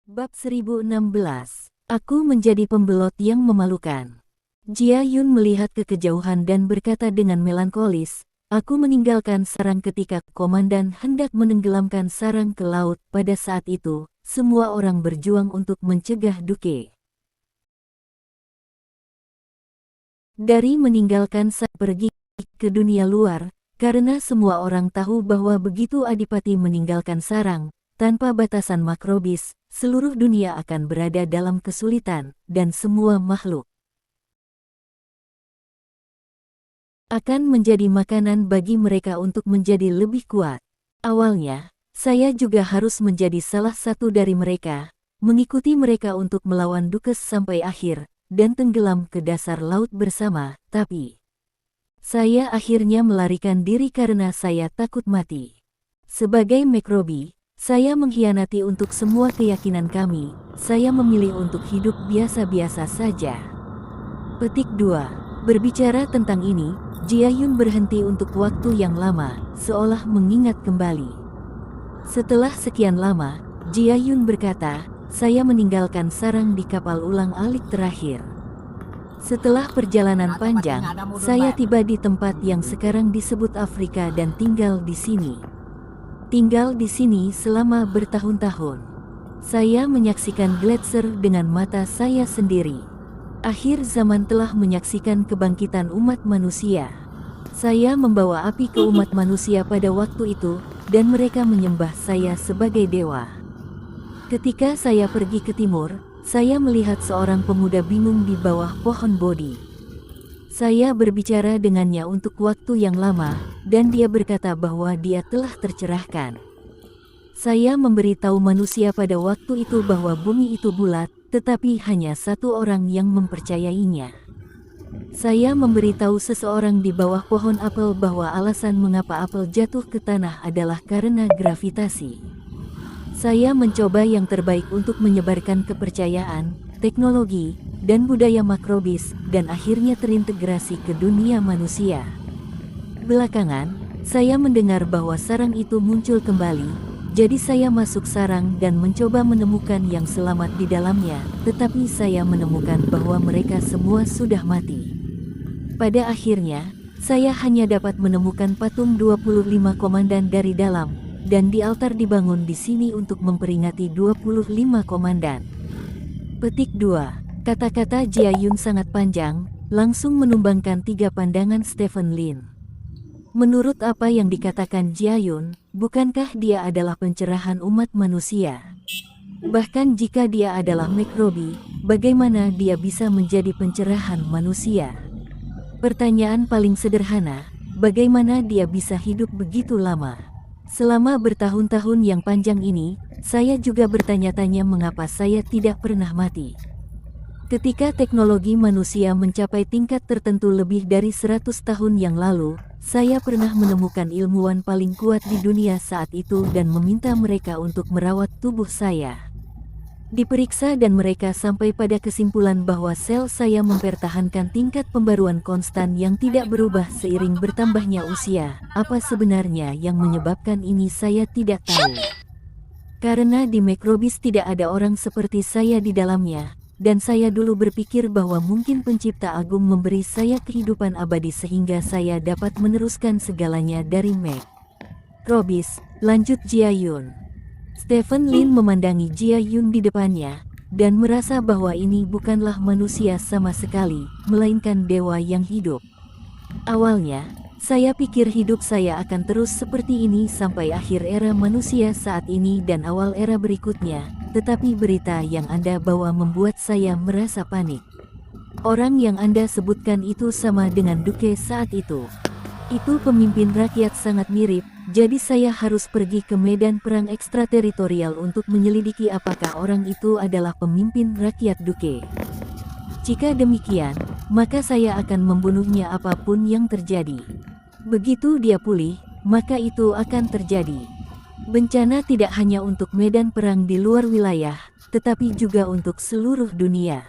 Bab 1016. Aku menjadi pembelot yang memalukan. Jia Yun melihat ke kejauhan dan berkata dengan melankolis, "Aku meninggalkan sarang ketika komandan hendak menenggelamkan sarang ke laut. Pada saat itu, semua orang berjuang untuk mencegah Duke dari meninggalkan sarang pergi ke dunia luar, karena semua orang tahu bahwa begitu Adipati meninggalkan sarang, tanpa batasan makrobis, seluruh dunia akan berada dalam kesulitan, dan semua makhluk akan menjadi makanan bagi mereka untuk menjadi lebih kuat. Awalnya, saya juga harus menjadi salah satu dari mereka, mengikuti mereka untuk melawan Dukes sampai akhir, dan tenggelam ke dasar laut bersama, tapi saya akhirnya melarikan diri karena saya takut mati. Sebagai Mekrobi, saya mengkhianati untuk semua keyakinan kami, saya memilih untuk hidup biasa-biasa saja." Petik 2. Berbicara tentang ini, Jia Yun berhenti untuk waktu yang lama, seolah mengingat kembali. Setelah sekian lama, Jia Yun berkata, "Saya meninggalkan sarang di kapal ulang-alik terakhir. Setelah perjalanan panjang, saya tiba di tempat yang sekarang disebut Afrika dan tinggal di sini. Tinggal di sini selama bertahun-tahun. Saya menyaksikan gletser dengan mata saya sendiri. Akhir zaman telah menyaksikan kebangkitan umat manusia. Saya membawa api ke umat manusia pada waktu itu, dan mereka menyembah saya sebagai dewa. Ketika saya pergi ke timur, saya melihat seorang pemuda bingung di bawah pohon Bodhi. Saya berbicara dengannya untuk waktu yang lama, dan dia berkata bahwa dia telah tercerahkan. Saya memberitahu manusia pada waktu itu bahwa bumi itu bulat, tetapi hanya satu orang yang mempercayainya. Saya memberitahu seseorang di bawah pohon apel bahwa alasan mengapa apel jatuh ke tanah adalah karena gravitasi. Saya mencoba yang terbaik untuk menyebarkan kepercayaan, teknologi, dan budaya makrobis, dan akhirnya terintegrasi ke dunia manusia. Belakangan, saya mendengar bahwa sarang itu muncul kembali, jadi saya masuk sarang dan mencoba menemukan yang selamat di dalamnya, tetapi saya menemukan bahwa mereka semua sudah mati. Pada akhirnya, saya hanya dapat menemukan patung 25 komandan dari dalam, dan di altar dibangun di sini untuk memperingati 25 komandan. Petik 2. Kata-kata Jia Yun sangat panjang, langsung menumbangkan 3 pandangan Stephen Lin. Menurut apa yang dikatakan Jia Yun, bukankah dia adalah pencerahan umat manusia? Bahkan jika dia adalah Mekrobi, bagaimana dia bisa menjadi pencerahan manusia? Pertanyaan paling sederhana, bagaimana dia bisa hidup begitu lama? Selama bertahun-tahun yang panjang ini, saya juga bertanya-tanya mengapa saya tidak pernah mati. Ketika teknologi manusia mencapai tingkat tertentu lebih dari 100 tahun yang lalu, saya pernah menemukan ilmuwan paling kuat di dunia saat itu dan meminta mereka untuk merawat tubuh saya. Diperiksa dan mereka sampai pada kesimpulan bahwa sel saya mempertahankan tingkat pembaruan konstan yang tidak berubah seiring bertambahnya usia. Apa sebenarnya yang menyebabkan ini saya tidak tahu. Karena di Mekrobius tidak ada orang seperti saya di dalamnya, dan saya dulu berpikir bahwa mungkin pencipta agung memberi saya kehidupan abadi sehingga saya dapat meneruskan segalanya dari Mekrobius, lanjut Jia Yun. Stephen Lin memandangi Jia Yun di depannya, dan merasa bahwa ini bukanlah manusia sama sekali, melainkan dewa yang hidup. Awalnya, saya pikir hidup saya akan terus seperti ini sampai akhir era manusia saat ini dan awal era berikutnya, tetapi berita yang Anda bawa membuat saya merasa panik. Orang yang Anda sebutkan itu sama dengan Duke saat itu. Itu pemimpin rakyat sangat mirip, jadi saya harus pergi ke medan perang ekstrateritorial untuk menyelidiki apakah orang itu adalah pemimpin rakyat Duke. Jika demikian, maka saya akan membunuhnya apapun yang terjadi. Begitu dia pulih, maka itu akan terjadi. Bencana tidak hanya untuk medan perang di luar wilayah, tetapi juga untuk seluruh dunia.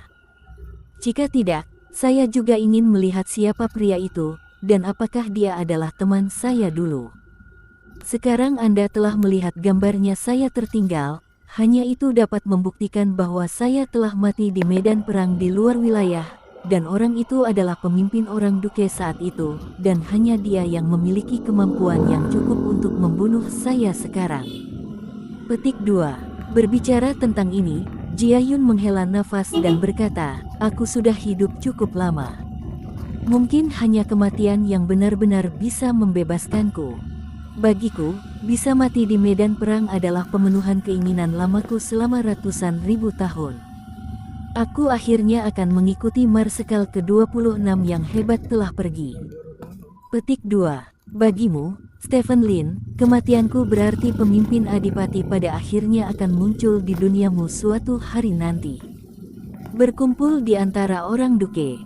Jika tidak, saya juga ingin melihat siapa pria itu, dan apakah dia adalah teman saya dulu. Sekarang Anda telah melihat gambarnya saya tertinggal, Hanya itu dapat membuktikan bahwa saya telah mati di medan perang di luar wilayah, dan orang itu adalah pemimpin orang Duke saat itu, dan hanya dia yang memiliki kemampuan yang cukup untuk membunuh saya sekarang. Petik 2. Berbicara tentang ini, Jiayun menghela nafas dan berkata, aku sudah hidup cukup lama. Mungkin hanya kematian yang benar-benar bisa membebaskanku. Bagiku, bisa mati di medan perang adalah pemenuhan keinginan lamaku selama ratusan ribu tahun. Aku akhirnya akan mengikuti Marsekal ke-26 yang hebat telah pergi. Petik 2. Bagimu, Stephen Lin, kematianku berarti pemimpin adipati pada akhirnya akan muncul di duniamu suatu hari nanti. Berkumpul di antara orang Duke.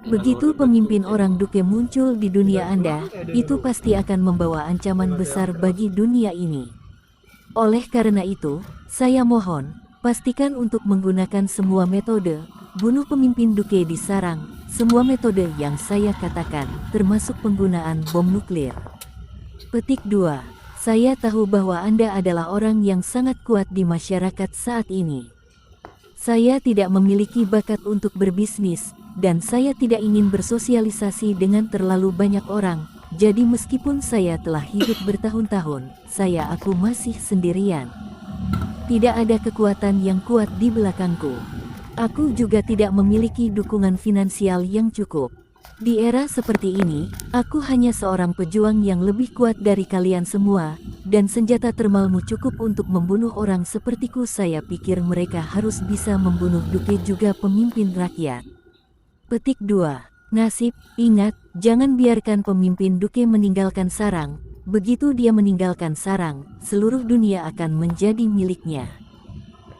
Begitu pemimpin orang Duke muncul di dunia Anda, itu pasti akan membawa ancaman besar bagi dunia ini. Oleh karena itu, saya mohon, pastikan untuk menggunakan semua metode, bunuh pemimpin Duke di sarang, semua metode yang saya katakan, termasuk penggunaan bom nuklir. Petik 2. Saya tahu bahwa Anda adalah orang yang sangat kuat di masyarakat saat ini. Saya tidak memiliki bakat untuk berbisnis, dan saya tidak ingin bersosialisasi dengan terlalu banyak orang, jadi meskipun saya telah hidup bertahun-tahun, aku masih sendirian. Tidak ada kekuatan yang kuat di belakangku. Aku juga tidak memiliki dukungan finansial yang cukup. Di era seperti ini, aku hanya seorang pejuang yang lebih kuat dari kalian semua, dan senjata termalmu cukup untuk membunuh orang sepertiku. Saya pikir mereka harus bisa membunuh Duke juga pemimpin rakyat. Petik 2. Nasib, ingat, jangan biarkan pemimpin Duke meninggalkan sarang. Begitu dia meninggalkan sarang, seluruh dunia akan menjadi miliknya.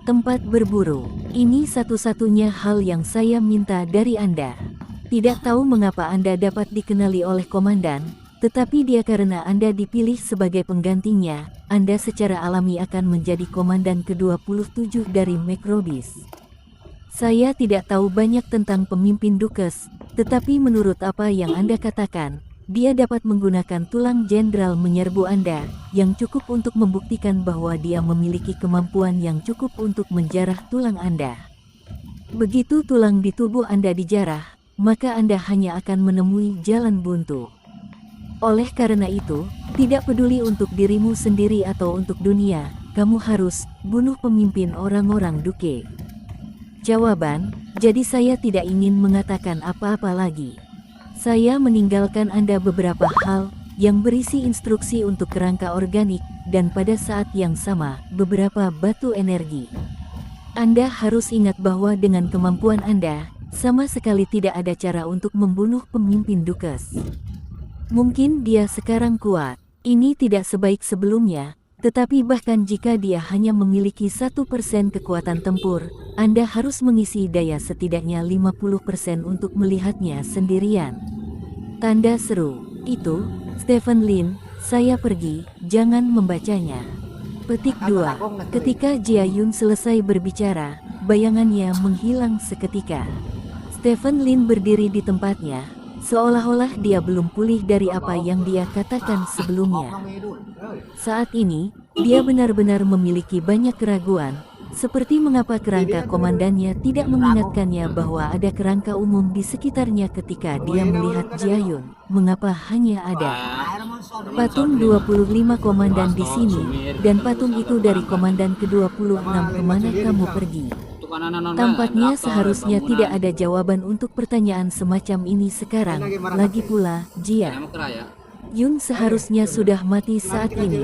Tempat berburu, ini satu-satunya hal yang saya minta dari Anda. Tidak tahu mengapa Anda dapat dikenali oleh komandan, tetapi dia karena Anda dipilih sebagai penggantinya, Anda secara alami akan menjadi komandan ke-27 dari Macrobis. Saya tidak tahu banyak tentang pemimpin Dukes, tetapi menurut apa yang Anda katakan, dia dapat menggunakan tulang jenderal menyerbu Anda, yang cukup untuk membuktikan bahwa dia memiliki kemampuan yang cukup untuk menjarah tulang Anda. Begitu tulang di tubuh Anda dijarah, maka Anda hanya akan menemui jalan buntu. Oleh karena itu, tidak peduli untuk dirimu sendiri atau untuk dunia, kamu harus bunuh pemimpin orang-orang Duke. Jawaban, jadi saya tidak ingin mengatakan apa-apa lagi. Saya meninggalkan Anda beberapa hal, yang berisi instruksi untuk kerangka organik, dan pada saat yang sama, beberapa batu energi. Anda harus ingat bahwa dengan kemampuan Anda, sama sekali tidak ada cara untuk membunuh pemimpin Dukes. Mungkin dia sekarang kuat, ini tidak sebaik sebelumnya, tetapi bahkan jika dia hanya memiliki 1% kekuatan tempur, Anda harus mengisi daya setidaknya 50% untuk melihatnya sendirian. Tanda seru, itu, Stephen Lin, saya pergi, jangan membacanya. Petik 2. Ketika Jiayun selesai berbicara, bayangannya menghilang seketika. Stephen Lin berdiri di tempatnya, seolah-olah dia belum pulih dari apa yang dia katakan sebelumnya. Saat ini, dia benar-benar memiliki banyak keraguan, seperti mengapa kerangka komandannya tidak mengingatkannya bahwa ada kerangka umum di sekitarnya ketika dia melihat Jiayun, mengapa hanya ada patung 25 komandan di sini, dan patung itu dari komandan ke-26 kemana kamu pergi. Tampaknya seharusnya tidak ada jawaban untuk pertanyaan semacam ini sekarang, lagi pula, Jiayun seharusnya sudah mati saat ini.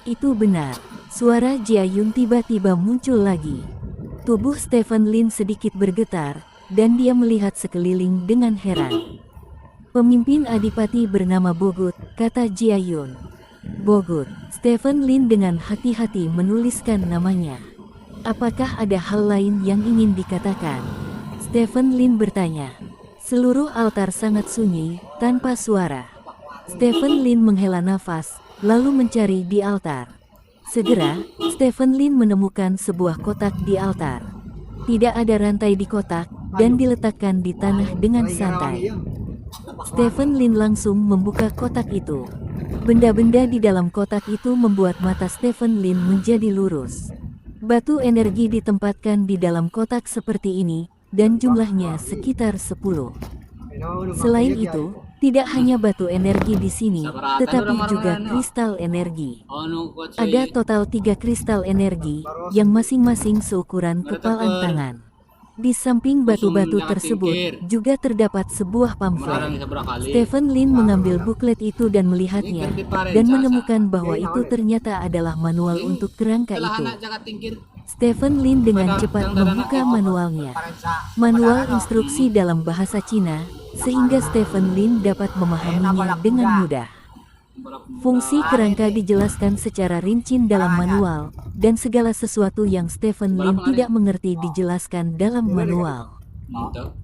Itu benar. Suara Jiayun tiba-tiba muncul lagi. Tubuh Stephen Lin sedikit bergetar, dan dia melihat sekeliling dengan heran. Pemimpin adipati bernama Bogut, kata Jiayun. Bogut. Stephen Lin dengan hati-hati menuliskan namanya. Apakah ada hal lain yang ingin dikatakan? Stephen Lin bertanya. Seluruh altar sangat sunyi, tanpa suara. Stephen Lin menghela nafas, lalu mencari di altar. Segera, Stephen Lin menemukan sebuah kotak di altar. Tidak ada rantai di kotak, dan diletakkan di tanah dengan santai. Stephen Lin langsung membuka kotak itu. Benda-benda di dalam kotak itu membuat mata Stephen Lin menjadi lurus. Batu energi ditempatkan di dalam kotak seperti ini, dan jumlahnya sekitar 10. Selain itu, tidak hanya batu energi di sini, tetapi juga kristal energi. Ada total 3 kristal energi, yang masing-masing seukuran kepalan tangan. Di samping batu-batu tersebut, juga terdapat sebuah pamflet. Stephen Lin mengambil buklet itu dan melihatnya, dan menemukan bahwa itu ternyata adalah manual untuk kerangka itu. Stephen Lin dengan cepat membuka manualnya. Manual instruksi dalam bahasa Cina, sehingga Stephen Lin dapat memahaminya dengan mudah. Fungsi kerangka dijelaskan secara rinci dalam manual, dan segala sesuatu yang Stephen Lin tidak mengerti dijelaskan dalam manual.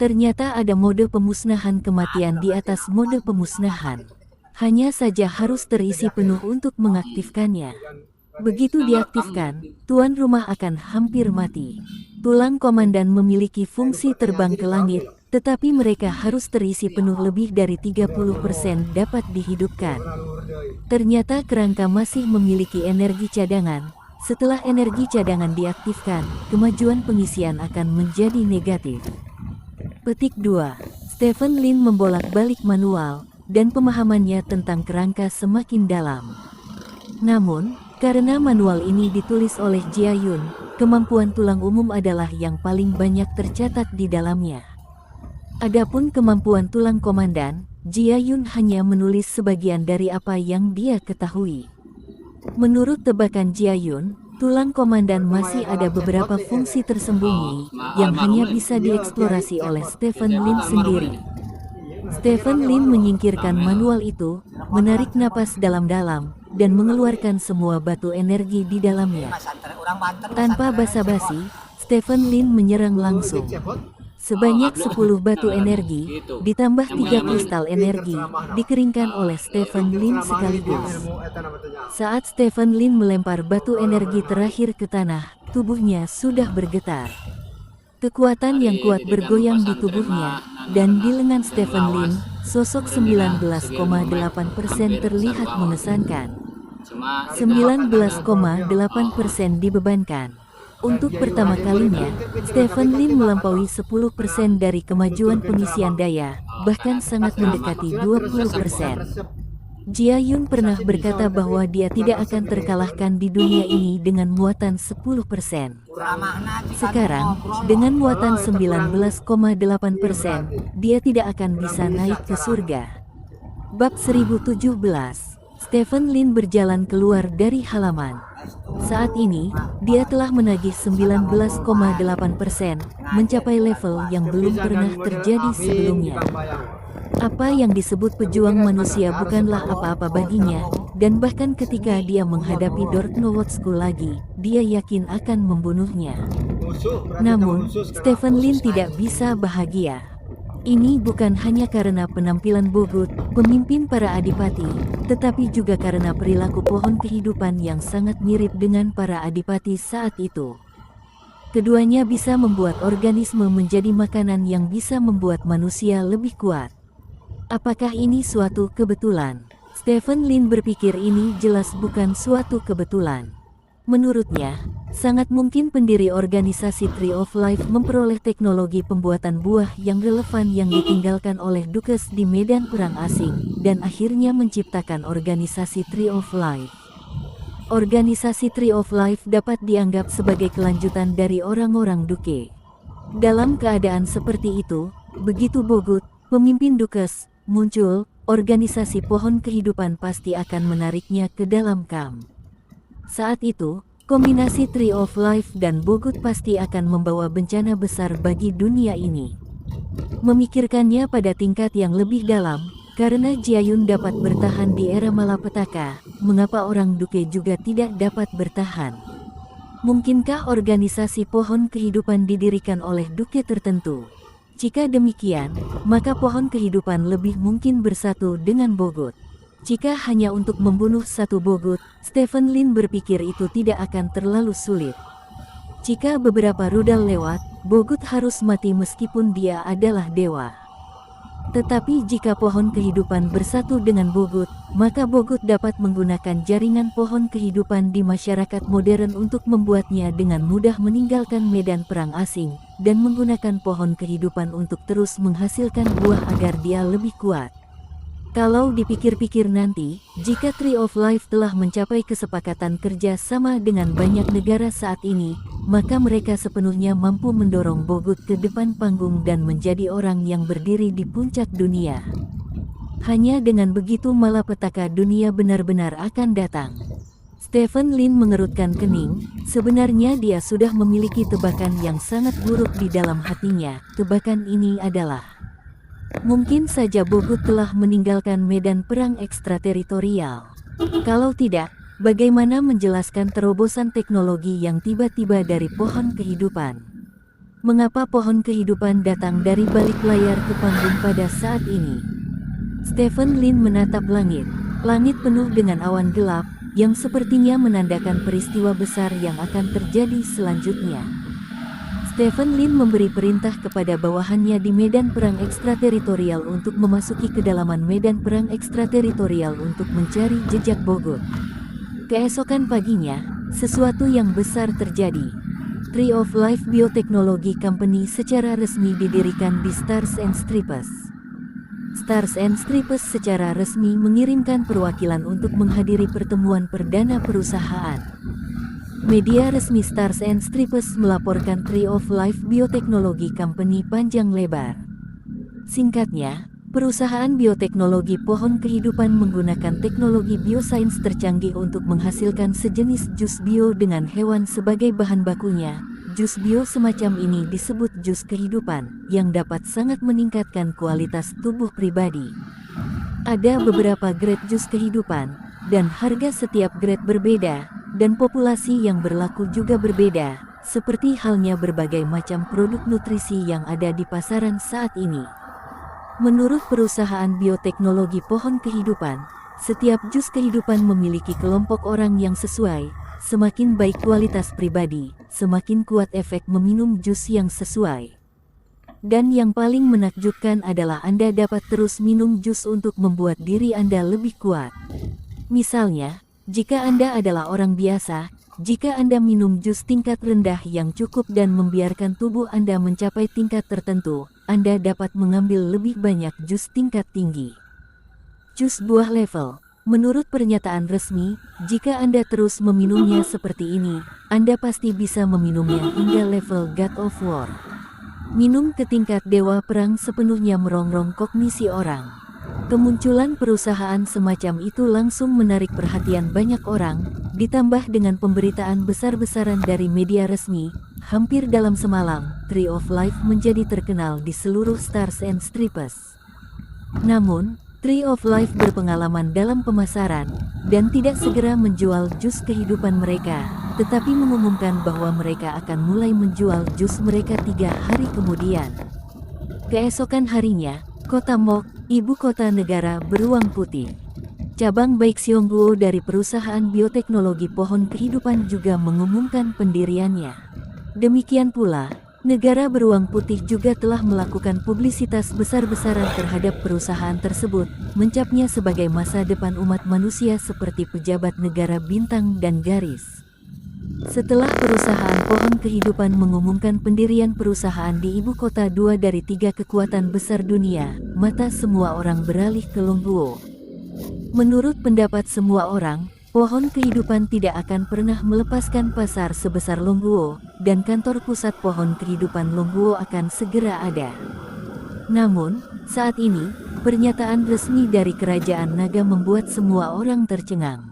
Ternyata ada mode pemusnahan kematian di atas mode pemusnahan. Hanya saja harus terisi penuh untuk mengaktifkannya. Begitu diaktifkan, tuan rumah akan hampir mati. Tulang komandan memiliki fungsi terbang ke langit, tetapi mereka harus terisi penuh lebih dari 30% dapat dihidupkan. Ternyata kerangka masih memiliki energi cadangan. Setelah energi cadangan diaktifkan, kemajuan pengisian akan menjadi negatif. Petik 2. Stephen Lin membolak-balik manual, dan pemahamannya tentang kerangka semakin dalam. Namun, karena manual ini ditulis oleh Jia Yun, kemampuan tulang umum adalah yang paling banyak tercatat di dalamnya. Adapun kemampuan tulang komandan, Jia Yun hanya menulis sebagian dari apa yang dia ketahui. Menurut tebakan Jia Yun, tulang komandan masih ada beberapa fungsi tersembunyi yang hanya bisa dieksplorasi oleh Stephen Lin sendiri. Stephen Lin menyingkirkan manual itu, menarik napas dalam-dalam, dan mengeluarkan semua batu energi di dalamnya. Tanpa basa-basi, Stephen Lin menyerang langsung. Sebanyak 10 batu energi, ditambah 3 kristal energi, dikeringkan oleh Stephen Lin sekaligus. Saat Stephen Lin melempar batu energi terakhir ke tanah, tubuhnya sudah bergetar. Kekuatan yang kuat bergoyang di tubuhnya, dan di lengan Stephen Lin, sosok 19,8% terlihat mengesankan. 19,8% dibebankan. Untuk pertama kalinya, Stephen Lin melampaui 10% dari kemajuan pengisian daya, bahkan sangat mendekati 20%. Jia Yun pernah berkata bahwa dia tidak akan terkalahkan di dunia ini dengan muatan 10%. Sekarang, dengan muatan 19,8%, dia tidak akan bisa naik ke surga. Bab 1017. Stephen Lin berjalan keluar dari halaman. Saat ini, dia telah menagih 19,8%, mencapai level yang belum pernah terjadi sebelumnya. Apa yang disebut pejuang manusia bukanlah apa-apa baginya, dan bahkan ketika dia menghadapi Dork Nowotsku lagi, dia yakin akan membunuhnya. Namun, Stephen Lin tidak bisa bahagia. Ini bukan hanya karena penampilan Bogut, pemimpin para adipati, tetapi juga karena perilaku pohon kehidupan yang sangat mirip dengan para adipati saat itu. Keduanya bisa membuat organisme menjadi makanan yang bisa membuat manusia lebih kuat. Apakah ini suatu kebetulan? Stephen Lin berpikir ini jelas bukan suatu kebetulan. Menurutnya, sangat mungkin pendiri organisasi Tree of Life memperoleh teknologi pembuatan buah yang relevan yang ditinggalkan oleh Dukes di medan perang asing, dan akhirnya menciptakan organisasi Tree of Life. Organisasi Tree of Life dapat dianggap sebagai kelanjutan dari orang-orang Duke. Dalam keadaan seperti itu, begitu Bogut, pemimpin Dukes, muncul, organisasi pohon kehidupan pasti akan menariknya ke dalam camp. Saat itu, kombinasi Tree of Life dan Bogut pasti akan membawa bencana besar bagi dunia ini. Memikirkannya pada tingkat yang lebih dalam, karena Jia Yun dapat bertahan di era malapetaka, mengapa orang Duke juga tidak dapat bertahan? Mungkinkah organisasi pohon kehidupan didirikan oleh Duke tertentu? Jika demikian, maka pohon kehidupan lebih mungkin bersatu dengan Bogut. Jika hanya untuk membunuh satu Bogut, Stephen Lin berpikir itu tidak akan terlalu sulit. Jika beberapa rudal lewat, Bogut harus mati meskipun dia adalah dewa. Tetapi jika pohon kehidupan bersatu dengan Bogut, maka Bogut dapat menggunakan jaringan pohon kehidupan di masyarakat modern untuk membuatnya dengan mudah meninggalkan medan perang asing, dan menggunakan pohon kehidupan untuk terus menghasilkan buah agar dia lebih kuat. Kalau dipikir-pikir nanti, jika Tree of Life telah mencapai kesepakatan kerja sama dengan banyak negara saat ini, maka mereka sepenuhnya mampu mendorong Bogut ke depan panggung dan menjadi orang yang berdiri di puncak dunia. Hanya dengan begitu malapetaka dunia benar-benar akan datang. Stephen Lin mengerutkan kening, sebenarnya dia sudah memiliki tebakan yang sangat buruk di dalam hatinya. Tebakan ini adalah, mungkin saja Bogut telah meninggalkan medan perang ekstrateritorial. Kalau tidak, bagaimana menjelaskan terobosan teknologi yang tiba-tiba dari pohon kehidupan? Mengapa pohon kehidupan datang dari balik layar ke panggung pada saat ini? Stephen Lin menatap langit. Langit penuh dengan awan gelap, yang sepertinya menandakan peristiwa besar yang akan terjadi selanjutnya. Stephen Lin memberi perintah kepada bawahannya di medan perang ekstrateritorial untuk memasuki kedalaman medan perang ekstrateritorial untuk mencari jejak Bogut. Keesokan paginya, sesuatu yang besar terjadi. Tree of Life Biotechnology Company secara resmi didirikan di Stars and Stripes. Stars and Stripes secara resmi mengirimkan perwakilan untuk menghadiri pertemuan perdana perusahaan. Media resmi Stars and Stripes melaporkan Tree of Life Biotechnology Company panjang lebar. Singkatnya, perusahaan bioteknologi pohon kehidupan menggunakan teknologi biosains tercanggih untuk menghasilkan sejenis jus bio dengan hewan sebagai bahan bakunya. Jus bio semacam ini disebut jus kehidupan, yang dapat sangat meningkatkan kualitas tubuh pribadi. Ada beberapa grade jus kehidupan, dan harga setiap grade berbeda, dan populasi yang berlaku juga berbeda, seperti halnya berbagai macam produk nutrisi yang ada di pasaran saat ini. Menurut perusahaan bioteknologi pohon kehidupan, setiap jus kehidupan memiliki kelompok orang yang sesuai. Semakin baik kualitas pribadi, semakin kuat efek meminum jus yang sesuai. Dan yang paling menakjubkan adalah Anda dapat terus minum jus untuk membuat diri Anda lebih kuat. Misalnya, jika Anda adalah orang biasa, jika Anda minum jus tingkat rendah yang cukup dan membiarkan tubuh Anda mencapai tingkat tertentu, Anda dapat mengambil lebih banyak jus tingkat tinggi. Jus buah level. Menurut pernyataan resmi, jika Anda terus meminumnya seperti ini, Anda pasti bisa meminumnya hingga level God of War. Minum ke tingkat dewa perang sepenuhnya merongrong kognisi orang. Kemunculan perusahaan semacam itu langsung menarik perhatian banyak orang, ditambah dengan pemberitaan besar-besaran dari media resmi. Hampir dalam semalam, Tree of Life menjadi terkenal di seluruh Stars and Stripes. Namun, Tree of Life berpengalaman dalam pemasaran, dan tidak segera menjual jus kehidupan mereka, tetapi mengumumkan bahwa mereka akan mulai menjual jus mereka 3 hari kemudian. Keesokan harinya, kota Mok, ibu kota negara beruang putih. Cabang Baekseongguo dari perusahaan bioteknologi pohon kehidupan juga mengumumkan pendiriannya. Demikian pula, negara beruang putih juga telah melakukan publisitas besar-besaran terhadap perusahaan tersebut, mencapnya sebagai masa depan umat manusia seperti pejabat negara bintang dan garis. Setelah perusahaan pohon kehidupan mengumumkan pendirian perusahaan di ibu kota 2 dari 3 kekuatan besar dunia, mata semua orang beralih ke Longguo. Menurut pendapat semua orang, pohon kehidupan tidak akan pernah melepaskan pasar sebesar Longguo, dan kantor pusat pohon kehidupan Longguo akan segera ada. Namun, saat ini, pernyataan resmi dari Kerajaan Naga membuat semua orang tercengang.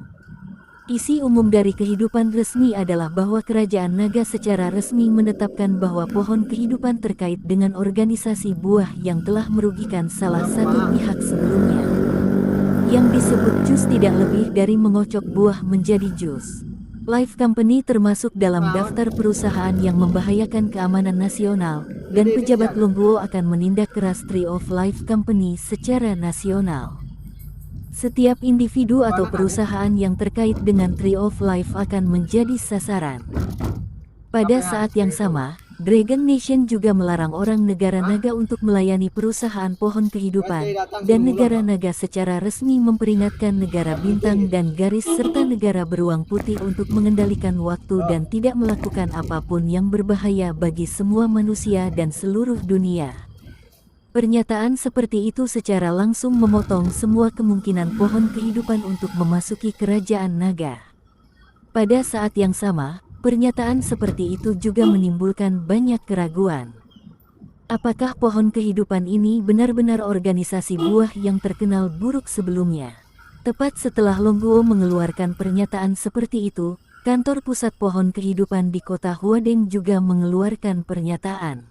Isi umum dari kehidupan resmi adalah bahwa Kerajaan Naga secara resmi menetapkan bahwa pohon kehidupan terkait dengan organisasi buah yang telah merugikan salah satu pihak sebelumnya. Yang disebut jus tidak lebih dari mengocok buah menjadi jus. Life Company termasuk dalam daftar perusahaan yang membahayakan keamanan nasional, dan pejabat Longguo akan menindak keras Tree of Life Company secara nasional. Setiap individu atau perusahaan yang terkait dengan Tree of Life akan menjadi sasaran. Pada saat yang sama, Dragon Nation juga melarang orang negara naga untuk melayani perusahaan pohon kehidupan, dan negara naga secara resmi memperingatkan negara bintang dan garis serta negara beruang putih untuk mengendalikan waktu dan tidak melakukan apapun yang berbahaya bagi semua manusia dan seluruh dunia. Pernyataan seperti itu secara langsung memotong semua kemungkinan pohon kehidupan untuk memasuki kerajaan naga. Pada saat yang sama, pernyataan seperti itu juga menimbulkan banyak keraguan. Apakah pohon kehidupan ini benar-benar organisasi buah yang terkenal buruk sebelumnya? Tepat setelah Longguo mengeluarkan pernyataan seperti itu, kantor pusat pohon kehidupan di kota Huadeng juga mengeluarkan pernyataan.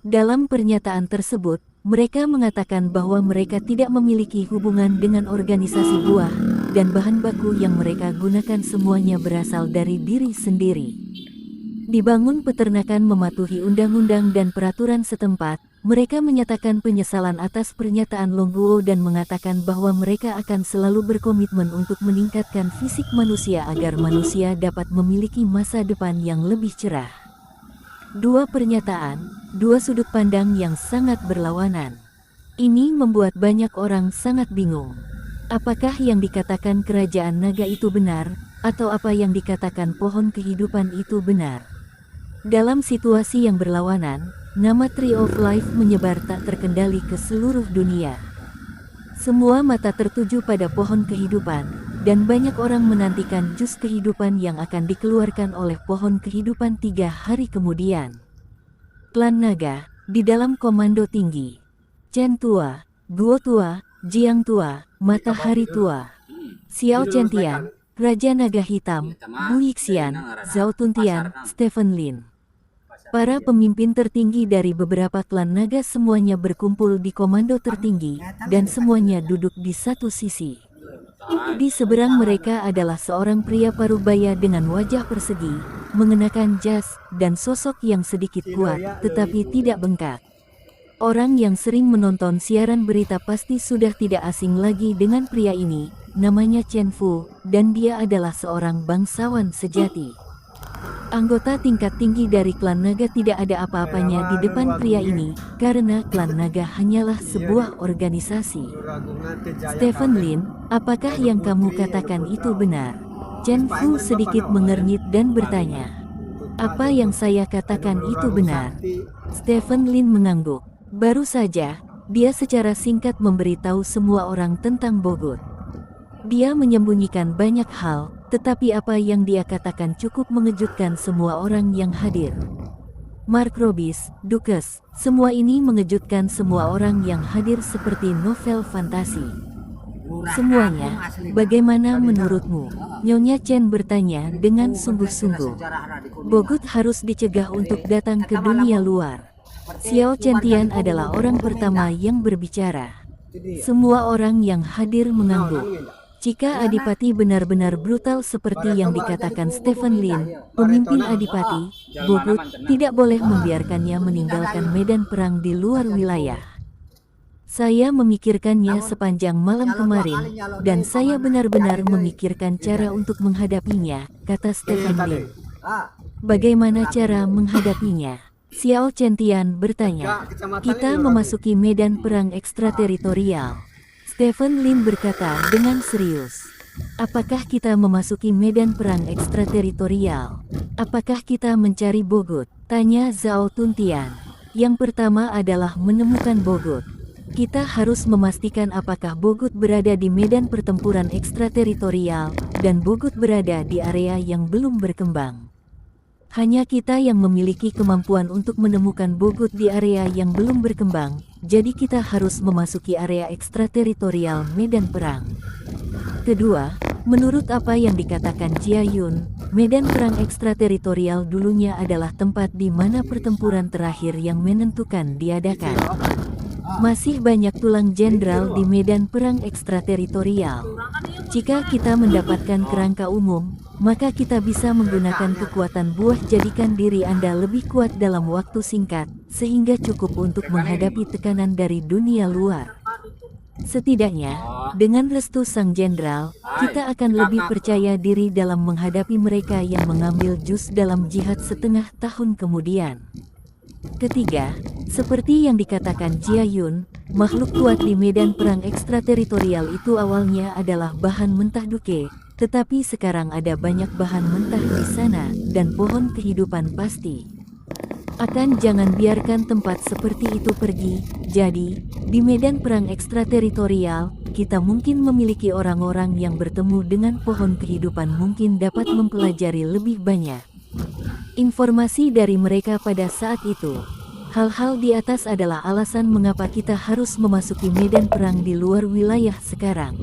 Dalam pernyataan tersebut, mereka mengatakan bahwa mereka tidak memiliki hubungan dengan organisasi buah, dan bahan baku yang mereka gunakan semuanya berasal dari diri sendiri. Dibangun peternakan mematuhi undang-undang dan peraturan setempat, mereka menyatakan penyesalan atas pernyataan Longguo dan mengatakan bahwa mereka akan selalu berkomitmen untuk meningkatkan fisik manusia agar manusia dapat memiliki masa depan yang lebih cerah. Dua pernyataan, dua sudut pandang yang sangat berlawanan. Ini membuat banyak orang sangat bingung. Apakah yang dikatakan kerajaan naga itu benar, atau apa yang dikatakan pohon kehidupan itu benar? Dalam situasi yang berlawanan, nama Tree of Life menyebar tak terkendali ke seluruh dunia. Semua mata tertuju pada pohon kehidupan, dan banyak orang menantikan jus kehidupan yang akan dikeluarkan oleh pohon kehidupan 3 hari kemudian. Klan Naga, di dalam komando tinggi. Chen Tua, Guo Tua, Jiang Tua, Matahari Tua. Xiao Chentian, Raja Naga Hitam, Bu Yixian, Zhao Tuntian, Stephen Lin. Para pemimpin tertinggi dari beberapa klan naga semuanya berkumpul di komando tertinggi, dan semuanya duduk di satu sisi. Di seberang mereka adalah seorang pria parubaya dengan wajah persegi, mengenakan jas, dan sosok yang sedikit kuat, tetapi tidak bengkak. Orang yang sering menonton siaran berita pasti sudah tidak asing lagi dengan pria ini, namanya Chen Fu, dan dia adalah seorang bangsawan sejati. Anggota tingkat tinggi dari klan naga tidak ada apa-apanya di depan pria ini, karena klan naga hanyalah sebuah organisasi. Stephen Lin, apakah yang kamu katakan itu benar? Chen Fu sedikit mengernyit dan bertanya. Apa yang saya katakan itu benar? Stephen Lin mengangguk. Baru saja, dia secara singkat memberitahu semua orang tentang Bogut. Dia menyembunyikan banyak hal, tetapi apa yang dia katakan cukup mengejutkan semua orang yang hadir. Mark Robis, Dukes, semua ini mengejutkan semua orang yang hadir seperti novel fantasi. Semuanya, bagaimana menurutmu? Nyonya Chen bertanya dengan sungguh-sungguh. Bogut harus dicegah untuk datang ke dunia luar. Xiao Chentian adalah orang pertama yang berbicara. Semua orang yang hadir mengangguk. Jika Adipati benar-benar brutal seperti yang dikatakan Stephen Lin, pemimpin Adipati, Bogut, tidak boleh membiarkannya meninggalkan medan perang di luar wilayah. Saya memikirkannya sepanjang malam kemarin, dan saya benar-benar memikirkan cara untuk menghadapinya, kata Stephen Lin. Bagaimana cara menghadapinya? Xiao Chentian bertanya. Kita memasuki medan perang ekstrateritorial. Stephen Lin berkata dengan serius. Apakah kita memasuki medan perang ekstrateritorial? Apakah kita mencari Bogut? Tanya Zhao Tuntian. Yang pertama adalah menemukan Bogut. Kita harus memastikan apakah Bogut berada di medan pertempuran ekstrateritorial, dan Bogut berada di area yang belum berkembang. Hanya kita yang memiliki kemampuan untuk menemukan Bogut di area yang belum berkembang, jadi kita harus memasuki area ekstrateritorial medan perang. Kedua, menurut apa yang dikatakan Jia Yun, medan perang ekstrateritorial dulunya adalah tempat di mana pertempuran terakhir yang menentukan diadakan. Masih banyak tulang jenderal di medan perang ekstrateritorial. Jika kita mendapatkan kerangka umum, maka kita bisa menggunakan kekuatan buah jadikan diri Anda lebih kuat dalam waktu singkat, sehingga cukup untuk menghadapi tekanan dari dunia luar. Setidaknya, dengan restu sang jenderal, kita akan lebih percaya diri dalam menghadapi mereka yang mengambil jus dalam jihad setengah tahun kemudian. Ketiga, seperti yang dikatakan Jia Yun, makhluk kuat di medan perang ekstrateritorial itu awalnya adalah bahan mentah duke, tetapi sekarang ada banyak bahan mentah di sana, dan pohon kehidupan pasti. Jangan biarkan tempat seperti itu pergi. Jadi, di medan perang ekstrateritorial, kita mungkin memiliki orang-orang yang bertemu dengan pohon kehidupan mungkin dapat mempelajari lebih banyak informasi dari mereka pada saat itu. Hal-hal di atas adalah alasan mengapa kita harus memasuki medan perang di luar wilayah sekarang.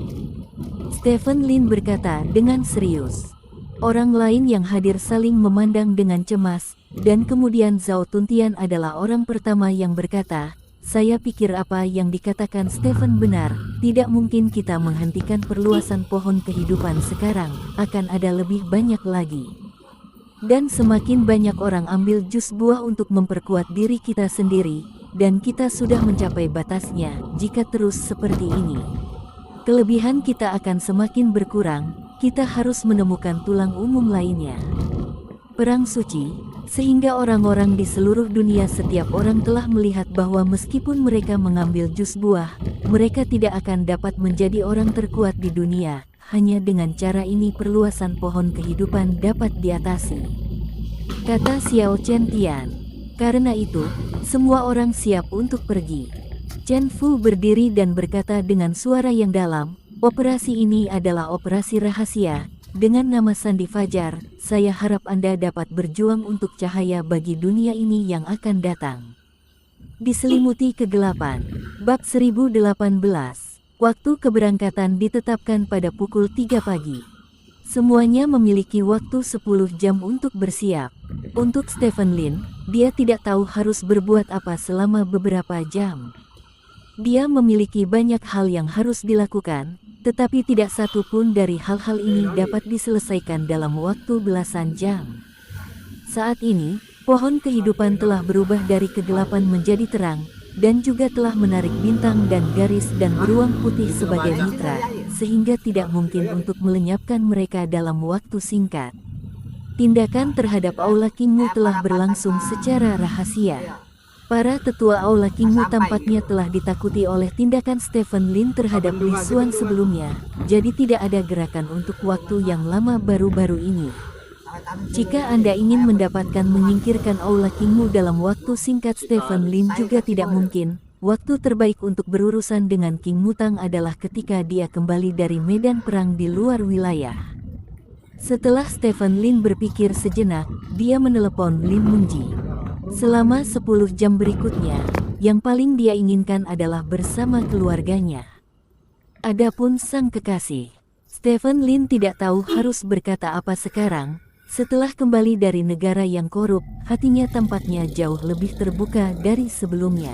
Stephen Lin berkata dengan serius. Orang lain yang hadir saling memandang dengan cemas, dan kemudian Zhao Tuntian adalah orang pertama yang berkata, saya pikir apa yang dikatakan Stephen benar, tidak mungkin kita menghentikan perluasan pohon kehidupan sekarang, akan ada lebih banyak lagi. Dan semakin banyak orang ambil jus buah untuk memperkuat diri kita sendiri, dan kita sudah mencapai batasnya, jika terus seperti ini. Kelebihan kita akan semakin berkurang, kita harus menemukan tulang umum lainnya. Perang suci, sehingga orang-orang di seluruh dunia setiap orang telah melihat bahwa meskipun mereka mengambil jus buah, mereka tidak akan dapat menjadi orang terkuat di dunia, hanya dengan cara ini perluasan pohon kehidupan dapat diatasi. Kata Xiao Chen Tian. Karena itu, semua orang siap untuk pergi. Chen Fu berdiri dan berkata dengan suara yang dalam, operasi ini adalah operasi rahasia, dengan nama Sandi Fajar, saya harap Anda dapat berjuang untuk cahaya bagi dunia ini yang akan datang. Diselimuti kegelapan. Bab 1018. Waktu keberangkatan ditetapkan pada pukul 3 pagi. Semuanya memiliki waktu 10 jam untuk bersiap. Untuk Stephen Lin, dia tidak tahu harus berbuat apa selama beberapa jam. Dia memiliki banyak hal yang harus dilakukan, tetapi tidak satu pun dari hal-hal ini dapat diselesaikan dalam waktu belasan jam. Saat ini, pohon kehidupan telah berubah dari kegelapan menjadi terang, dan juga telah menarik bintang dan garis dan beruang putih sebagai mitra, sehingga tidak mungkin untuk melenyapkan mereka dalam waktu singkat. Tindakan terhadap Aula Kingmu telah berlangsung secara rahasia. Para tetua Aula Kingmu tampaknya telah ditakuti oleh tindakan Stephen Lin terhadap Li Xuan sebelumnya, jadi tidak ada gerakan untuk waktu yang lama baru-baru ini. Jika Anda ingin mendapatkan menyingkirkan Aula Kingmu dalam waktu singkat Stephen Lin juga tidak mungkin. Waktu terbaik untuk berurusan dengan King Mutang adalah ketika dia kembali dari medan perang di luar wilayah. Setelah Stephen Lin berpikir sejenak, dia menelepon Lin Munji. Selama 10 jam berikutnya, yang paling dia inginkan adalah bersama keluarganya. Adapun sang kekasih, Stephen Lin tidak tahu harus berkata apa sekarang. Setelah kembali dari negara yang korup, hatinya tampaknya jauh lebih terbuka dari sebelumnya.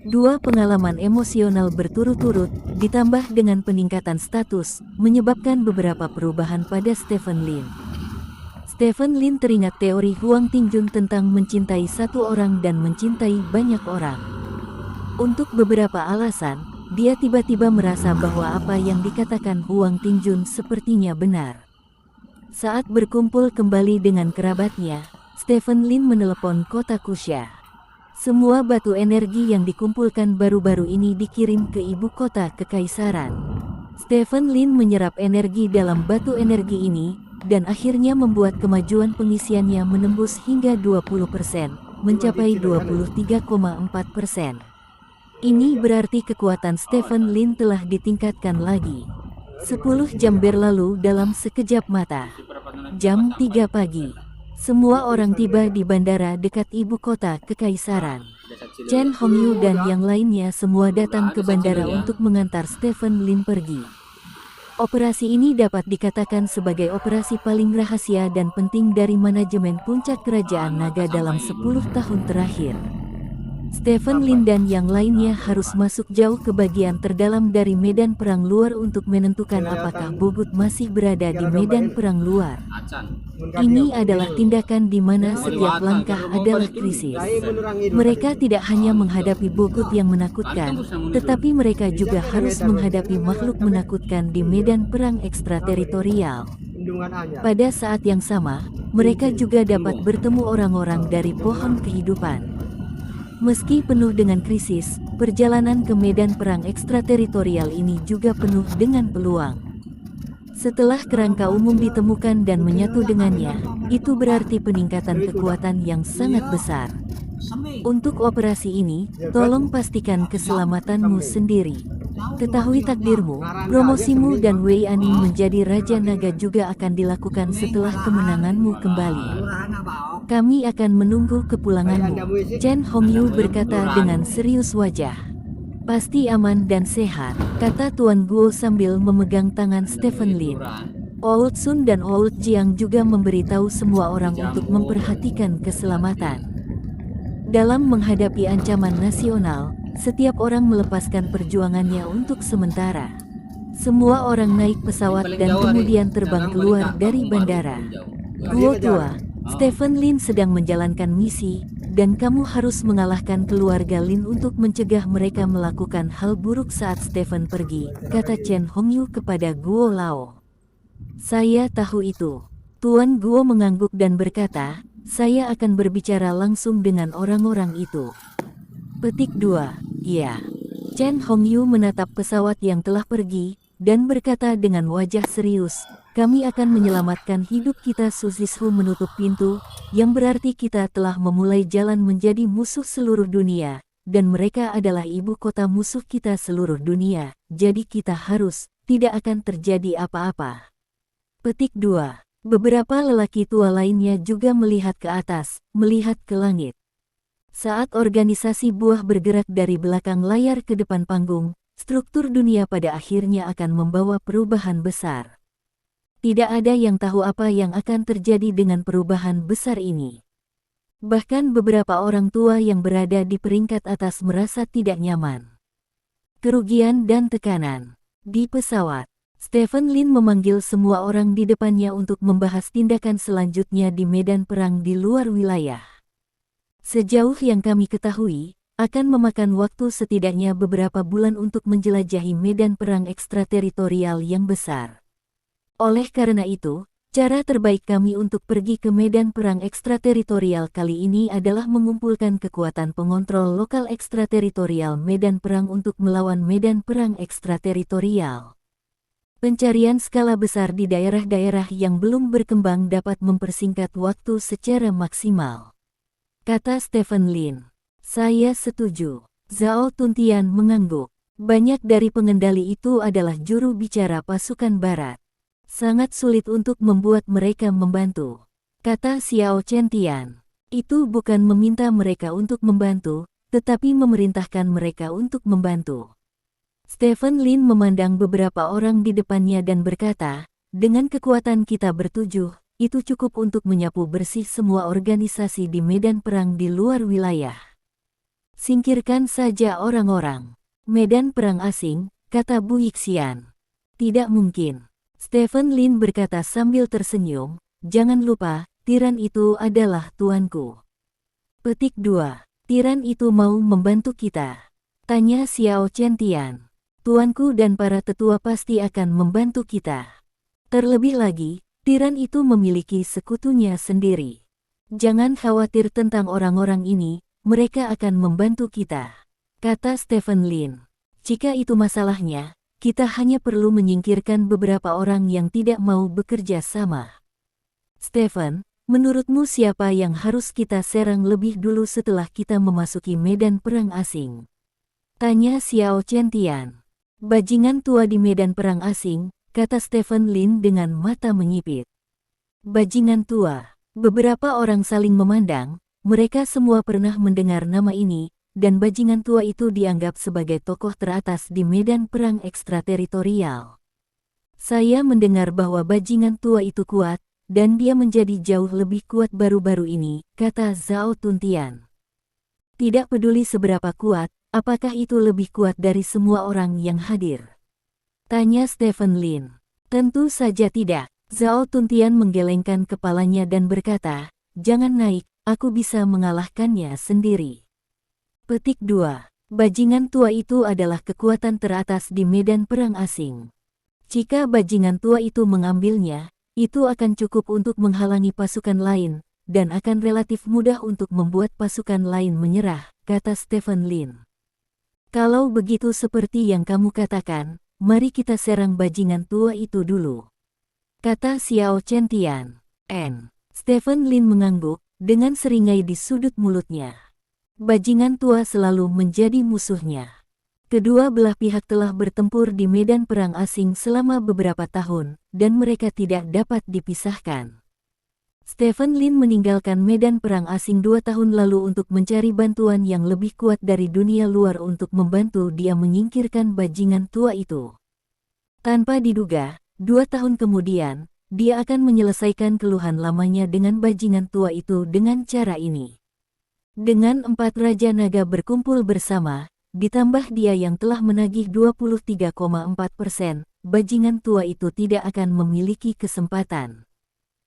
Dua pengalaman emosional berturut-turut, ditambah dengan peningkatan status, menyebabkan beberapa perubahan pada Stephen Lin. Stephen Lin teringat teori Huang Tingjun tentang mencintai satu orang dan mencintai banyak orang. Untuk beberapa alasan, dia tiba-tiba merasa bahwa apa yang dikatakan Huang Tingjun sepertinya benar. Saat berkumpul kembali dengan kerabatnya, Stephen Lin menelepon kota Kusha. Semua batu energi yang dikumpulkan baru-baru ini dikirim ke ibu kota kekaisaran. Stephen Lin menyerap energi dalam batu energi ini, dan akhirnya membuat kemajuan pengisiannya menembus hingga 20%, mencapai 23,4%. Ini berarti kekuatan Stephen Lin telah ditingkatkan lagi. 10 jam berlalu dalam sekejap mata. Jam 3 pagi. Semua orang tiba di bandara dekat ibu kota kekaisaran. Chen Hongyu dan yang lainnya semua datang ke bandara untuk mengantar Stephen Lin pergi. Operasi ini dapat dikatakan sebagai operasi paling rahasia dan penting dari manajemen puncak kerajaan naga dalam 10 tahun terakhir. Stephen Lin dan yang lainnya harus masuk jauh ke bagian terdalam dari medan perang luar untuk menentukan apakah Bogut masih berada di medan perang luar. Ini adalah tindakan di mana setiap langkah adalah krisis. Mereka tidak hanya menghadapi Bogut yang menakutkan, tetapi mereka juga harus menghadapi makhluk menakutkan di medan perang ekstrateritorial. Pada saat yang sama, mereka juga dapat bertemu orang-orang dari pohon kehidupan. Meski penuh dengan krisis, perjalanan ke medan perang ekstrateritorial ini juga penuh dengan peluang. Setelah kerangka umum ditemukan dan menyatu dengannya, itu berarti peningkatan kekuatan yang sangat besar. Untuk operasi ini, tolong pastikan keselamatanmu sendiri. Ketahui takdirmu, promosimu dan Wei Aning menjadi Raja Naga juga akan dilakukan setelah kemenanganmu kembali. Kami akan menunggu kepulanganmu, Chen Hongyu berkata dengan serius wajah. Pasti aman dan sehat, kata Tuan Guo sambil memegang tangan Stephen Lin. Old Sun dan Old Jiang juga memberitahu semua orang untuk memperhatikan keselamatan. Dalam menghadapi ancaman nasional, setiap orang melepaskan perjuangannya untuk sementara. Semua orang naik pesawat dan kemudian terbang keluar dari bandara. Guo tua, Stephen Lin sedang menjalankan misi, dan kamu harus mengalahkan keluarga Lin untuk mencegah mereka melakukan hal buruk saat Stephen pergi, kata Chen Hongyu kepada Guo Lao. Saya tahu itu. Tuan Guo mengangguk dan berkata, saya akan berbicara langsung dengan orang-orang itu. Petik 2. Iya. Chen Hongyu menatap pesawat yang telah pergi, dan berkata dengan wajah serius, kami akan menyelamatkan hidup kita. Susishu menutup pintu, yang berarti kita telah memulai jalan menjadi musuh seluruh dunia, dan mereka adalah ibu kota musuh kita seluruh dunia, jadi kita harus, tidak akan terjadi apa-apa. Petik 2. Beberapa lelaki tua lainnya juga melihat ke atas, melihat ke langit. Saat organisasi buah bergerak dari belakang layar ke depan panggung, struktur dunia pada akhirnya akan membawa perubahan besar. Tidak ada yang tahu apa yang akan terjadi dengan perubahan besar ini. Bahkan beberapa orang tua yang berada di peringkat atas merasa tidak nyaman. Kerugian dan tekanan. Di pesawat, Stephen Lin memanggil semua orang di depannya untuk membahas tindakan selanjutnya di medan perang di luar wilayah. Sejauh yang kami ketahui, akan memakan waktu setidaknya beberapa bulan untuk menjelajahi medan perang ekstrateritorial yang besar. Oleh karena itu, cara terbaik kami untuk pergi ke medan perang ekstrateritorial kali ini adalah mengumpulkan kekuatan pengontrol lokal ekstrateritorial medan perang untuk melawan medan perang ekstrateritorial. Pencarian skala besar di daerah-daerah yang belum berkembang dapat mempersingkat waktu secara maksimal, kata Stephen Lin. Saya setuju. Zhao Tuntian mengangguk. Banyak dari pengendali itu adalah juru bicara pasukan barat. Sangat sulit untuk membuat mereka membantu, kata Xiao Chentian. Itu bukan meminta mereka untuk membantu, tetapi memerintahkan mereka untuk membantu. Stephen Lin memandang beberapa orang di depannya dan berkata, dengan kekuatan kita bertujuh, itu cukup untuk menyapu bersih semua organisasi di medan perang di luar wilayah. Singkirkan saja orang-orang. Medan perang asing, kata Bu Yixian. Tidak mungkin. Stephen Lin berkata sambil tersenyum, jangan lupa, tiran itu adalah tuanku. Petik 2. Tiran itu mau membantu kita? Tanya Xiao Chentian. Tuanku dan para tetua pasti akan membantu kita. Terlebih lagi, tiran itu memiliki sekutunya sendiri. Jangan khawatir tentang orang-orang ini, mereka akan membantu kita, kata Stephen Lin. Jika itu masalahnya, kita hanya perlu menyingkirkan beberapa orang yang tidak mau bekerja sama. Stephen, menurutmu siapa yang harus kita serang lebih dulu setelah kita memasuki medan perang asing? Tanya Xiao Chentian. Bajingan tua di medan perang asing, kata Stephen Lin dengan mata menyipit. Bajingan tua. Beberapa orang saling memandang, mereka semua pernah mendengar nama ini, dan bajingan tua itu dianggap sebagai tokoh teratas di medan perang ekstrateritorial. Saya mendengar bahwa bajingan tua itu kuat, dan dia menjadi jauh lebih kuat baru-baru ini, kata Zhao Tuntian. Tidak peduli seberapa kuat, apakah itu lebih kuat dari semua orang yang hadir? Tanya Stephen Lin. Tentu saja tidak. Zhao Tuntian menggelengkan kepalanya dan berkata, jangan naik, aku bisa mengalahkannya sendiri. Petik 2. Bajingan tua itu adalah kekuatan teratas di medan perang asing. Jika bajingan tua itu mengambilnya, itu akan cukup untuk menghalangi pasukan lain, dan akan relatif mudah untuk membuat pasukan lain menyerah, kata Stephen Lin. Kalau begitu seperti yang kamu katakan, mari kita serang bajingan tua itu dulu, kata Xiao Chentian. Stephen Lin mengangguk, dengan seringai di sudut mulutnya. Bajingan tua selalu menjadi musuhnya. Kedua belah pihak telah bertempur di medan perang asing selama beberapa tahun, dan mereka tidak dapat dipisahkan. Stephen Lin meninggalkan medan perang asing 2 tahun lalu untuk mencari bantuan yang lebih kuat dari dunia luar untuk membantu dia menyingkirkan bajingan tua itu. Tanpa diduga, 2 tahun kemudian, dia akan menyelesaikan keluhan lamanya dengan bajingan tua itu dengan cara ini. Dengan 4 Raja Naga berkumpul bersama, ditambah dia yang telah menagih 23,4%, bajingan tua itu tidak akan memiliki kesempatan.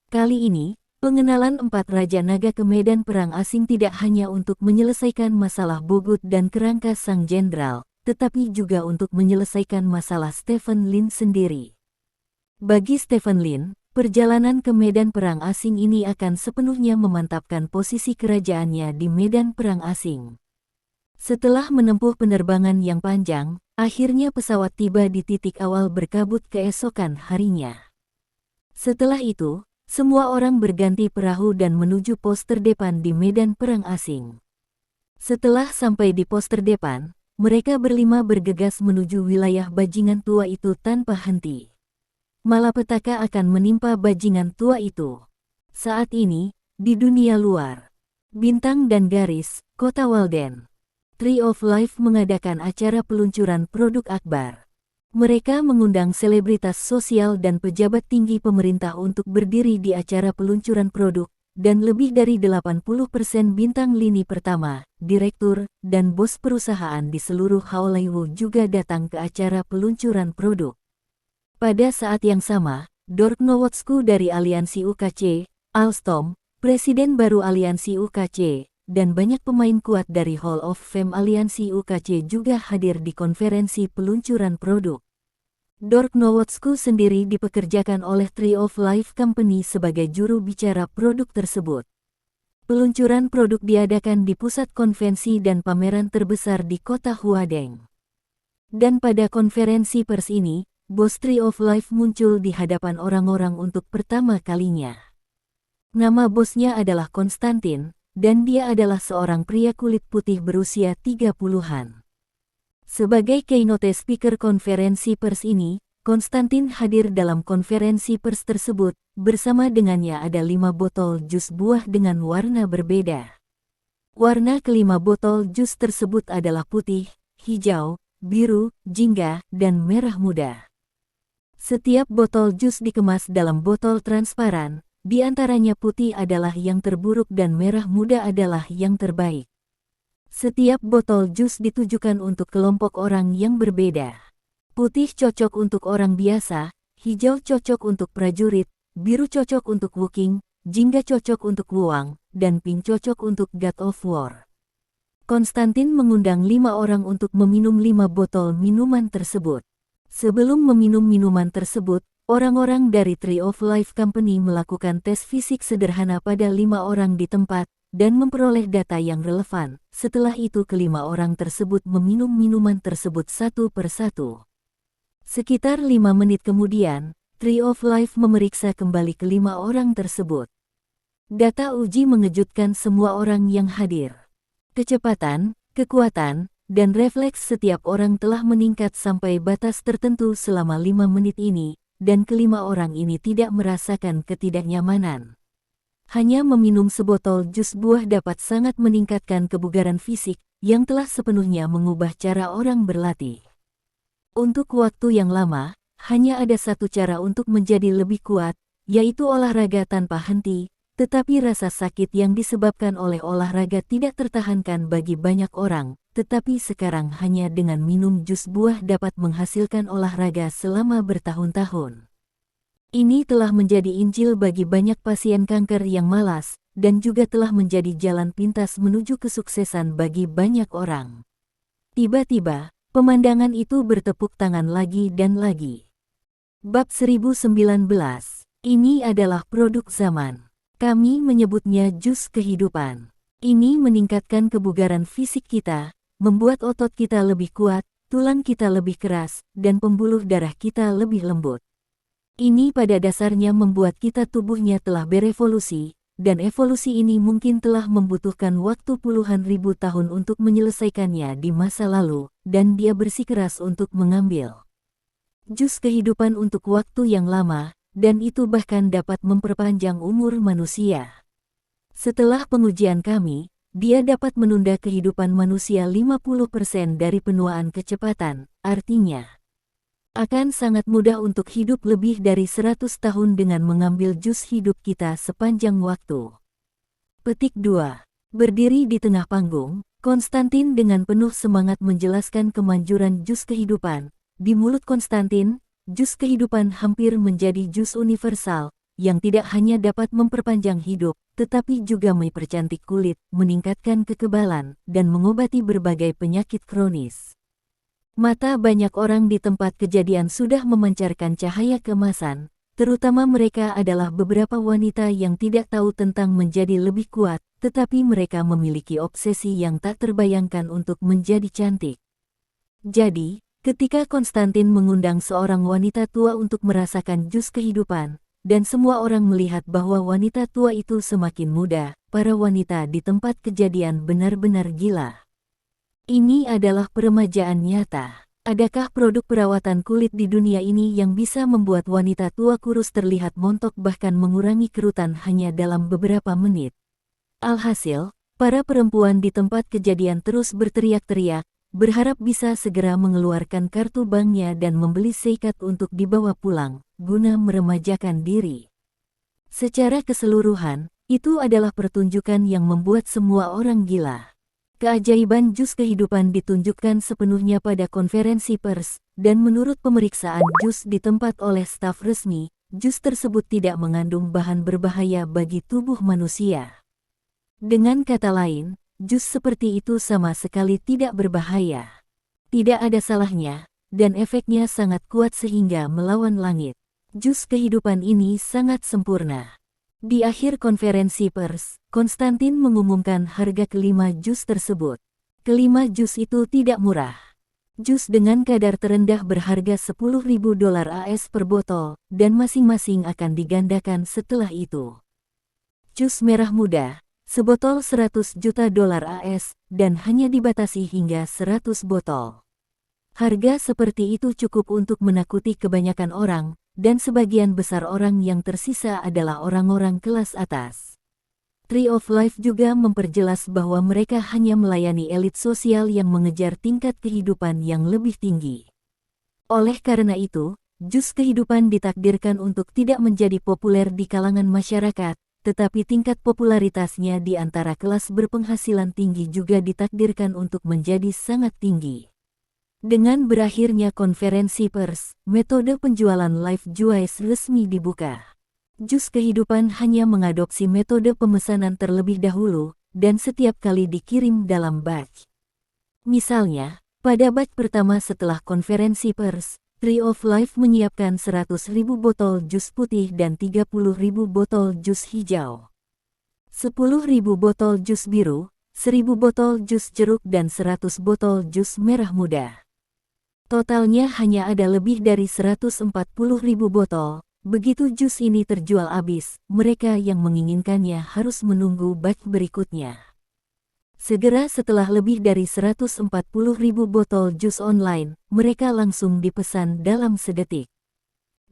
Kali ini, pengenalan 4 Raja Naga ke medan perang asing tidak hanya untuk menyelesaikan masalah Bogut dan kerangka sang jenderal, tetapi juga untuk menyelesaikan masalah Stephen Lin sendiri. Bagi Stephen Lin, perjalanan ke medan perang asing ini akan sepenuhnya memantapkan posisi kerajaannya di medan perang asing. Setelah menempuh penerbangan yang panjang, akhirnya pesawat tiba di titik awal berkabut keesokan harinya. Setelah itu, semua orang berganti perahu dan menuju pos terdepan di medan perang asing. Setelah sampai di pos terdepan, mereka berlima bergegas menuju wilayah bajingan tua itu tanpa henti. Malapetaka akan menimpa bajingan tua itu. Saat ini, di dunia luar, Bintang dan Garis, Kota Walden, Tree of Life mengadakan acara peluncuran produk akbar. Mereka mengundang selebritas sosial dan pejabat tinggi pemerintah untuk berdiri di acara peluncuran produk, dan lebih dari 80% bintang lini pertama, direktur, dan bos perusahaan di seluruh Hollywood juga datang ke acara peluncuran produk. Pada saat yang sama, Dirk Nowitzki dari aliansi UKC, Alstom, presiden baru aliansi UKC, dan banyak pemain kuat dari Hall of Fame aliansi UKC juga hadir di konferensi peluncuran produk. Dirk Nowitzki sendiri dipekerjakan oleh Tree of Life Company sebagai juru bicara produk tersebut. Peluncuran produk diadakan di pusat konvensi dan pameran terbesar di kota Huadeng. Dan pada konferensi pers ini, bos Tree of Life muncul di hadapan orang-orang untuk pertama kalinya. Nama bosnya adalah Konstantin, dan dia adalah seorang pria kulit putih berusia 30-an. Sebagai keynote speaker konferensi pers ini, Konstantin hadir dalam konferensi pers tersebut, bersama dengannya ada 5 botol jus buah dengan warna berbeda. Warna kelima botol jus tersebut adalah putih, hijau, biru, jingga, dan merah muda. Setiap botol jus dikemas dalam botol transparan, di antaranya putih adalah yang terburuk dan merah muda adalah yang terbaik. Setiap botol jus ditujukan untuk kelompok orang yang berbeda. Putih cocok untuk orang biasa, hijau cocok untuk prajurit, biru cocok untuk Wookiee, jingga cocok untuk Wuang, dan pink cocok untuk God of War. Konstantin mengundang 5 orang untuk meminum 5 botol minuman tersebut. Sebelum meminum minuman tersebut, orang-orang dari Tree of Life Company melakukan tes fisik sederhana pada 5 orang di tempat, dan memperoleh data yang relevan. Setelah itu kelima orang tersebut meminum minuman tersebut satu persatu. Sekitar 5 menit kemudian, Tree of Life memeriksa kembali kelima orang tersebut. Data uji mengejutkan semua orang yang hadir. Kecepatan, kekuatan, dan refleks setiap orang telah meningkat sampai batas tertentu selama 5 menit ini, dan kelima orang ini tidak merasakan ketidaknyamanan. Hanya meminum sebotol jus buah dapat sangat meningkatkan kebugaran fisik, yang telah sepenuhnya mengubah cara orang berlatih. Untuk waktu yang lama, hanya ada satu cara untuk menjadi lebih kuat, yaitu olahraga tanpa henti, tetapi rasa sakit yang disebabkan oleh olahraga tidak tertahankan bagi banyak orang, tetapi sekarang hanya dengan minum jus buah dapat menghasilkan olahraga selama bertahun-tahun. Ini telah menjadi Injil bagi banyak pasien kanker yang malas, dan juga telah menjadi jalan pintas menuju kesuksesan bagi banyak orang. Tiba-tiba, pemandangan itu bertepuk tangan lagi dan lagi. Bab 1019. Ini adalah produk zaman. Kami menyebutnya jus kehidupan. Ini meningkatkan kebugaran fisik kita, membuat otot kita lebih kuat, tulang kita lebih keras, dan pembuluh darah kita lebih lembut. Ini pada dasarnya membuat kita tubuhnya telah berevolusi, dan evolusi ini mungkin telah membutuhkan waktu puluhan ribu tahun untuk menyelesaikannya di masa lalu, dan dia bersikeras untuk mengambil jus kehidupan untuk waktu yang lama, dan itu bahkan dapat memperpanjang umur manusia. Setelah pengujian kami, dia dapat menunda kehidupan manusia 50% dari penuaan kecepatan, artinya akan sangat mudah untuk hidup lebih dari 100 tahun dengan mengambil jus hidup kita sepanjang waktu. Petik 2. Berdiri di tengah panggung, Konstantin dengan penuh semangat menjelaskan kemanjuran jus kehidupan. Di mulut Konstantin, jus kehidupan hampir menjadi jus universal, yang tidak hanya dapat memperpanjang hidup, tetapi juga mempercantik kulit, meningkatkan kekebalan, dan mengobati berbagai penyakit kronis. Mata banyak orang di tempat kejadian sudah memancarkan cahaya keemasan, terutama mereka adalah beberapa wanita yang tidak tahu tentang menjadi lebih kuat, tetapi mereka memiliki obsesi yang tak terbayangkan untuk menjadi cantik. Jadi, ketika Konstantin mengundang seorang wanita tua untuk merasakan jus kehidupan, dan semua orang melihat bahwa wanita tua itu semakin muda, para wanita di tempat kejadian benar-benar gila. Ini adalah peremajaan nyata. Adakah produk perawatan kulit di dunia ini yang bisa membuat wanita tua kurus terlihat montok bahkan mengurangi kerutan hanya dalam beberapa menit? Alhasil, para perempuan di tempat kejadian terus berteriak-teriak, berharap bisa segera mengeluarkan kartu banknya dan membeli seikat untuk dibawa pulang, guna meremajakan diri. Secara keseluruhan, itu adalah pertunjukan yang membuat semua orang gila. Keajaiban jus kehidupan ditunjukkan sepenuhnya pada konferensi pers, dan menurut pemeriksaan jus di tempat oleh staf resmi, jus tersebut tidak mengandung bahan berbahaya bagi tubuh manusia. Dengan kata lain, jus seperti itu sama sekali tidak berbahaya. Tidak ada salahnya, dan efeknya sangat kuat sehingga melawan langit. Jus kehidupan ini sangat sempurna. Di akhir konferensi pers, Konstantin mengumumkan harga kelima jus tersebut. Kelima jus itu tidak murah. Jus dengan kadar terendah berharga $10.000 AS per botol, dan masing-masing akan digandakan setelah itu. Jus merah muda, sebotol $100 juta AS, dan hanya dibatasi hingga 100 botol. Harga seperti itu cukup untuk menakuti kebanyakan orang, dan sebagian besar orang yang tersisa adalah orang-orang kelas atas. Tree of Life juga memperjelas bahwa mereka hanya melayani elit sosial yang mengejar tingkat kehidupan yang lebih tinggi. Oleh karena itu, jus kehidupan ditakdirkan untuk tidak menjadi populer di kalangan masyarakat, tetapi tingkat popularitasnya di antara kelas berpenghasilan tinggi juga ditakdirkan untuk menjadi sangat tinggi. Dengan berakhirnya konferensi pers, metode penjualan Life Juice resmi dibuka. Jus kehidupan hanya mengadopsi metode pemesanan terlebih dahulu, dan setiap kali dikirim dalam batch. Misalnya, pada batch pertama setelah konferensi pers, Tree of Life menyiapkan 100.000 botol jus putih dan 30.000 botol jus hijau. 10.000 botol jus biru, 1.000 botol jus jeruk dan 100 botol jus merah muda. Totalnya hanya ada lebih dari 140.000 botol. Begitu jus ini terjual habis, mereka yang menginginkannya harus menunggu batch berikutnya. Segera setelah lebih dari 140.000 botol jus online, mereka langsung dipesan dalam sedetik.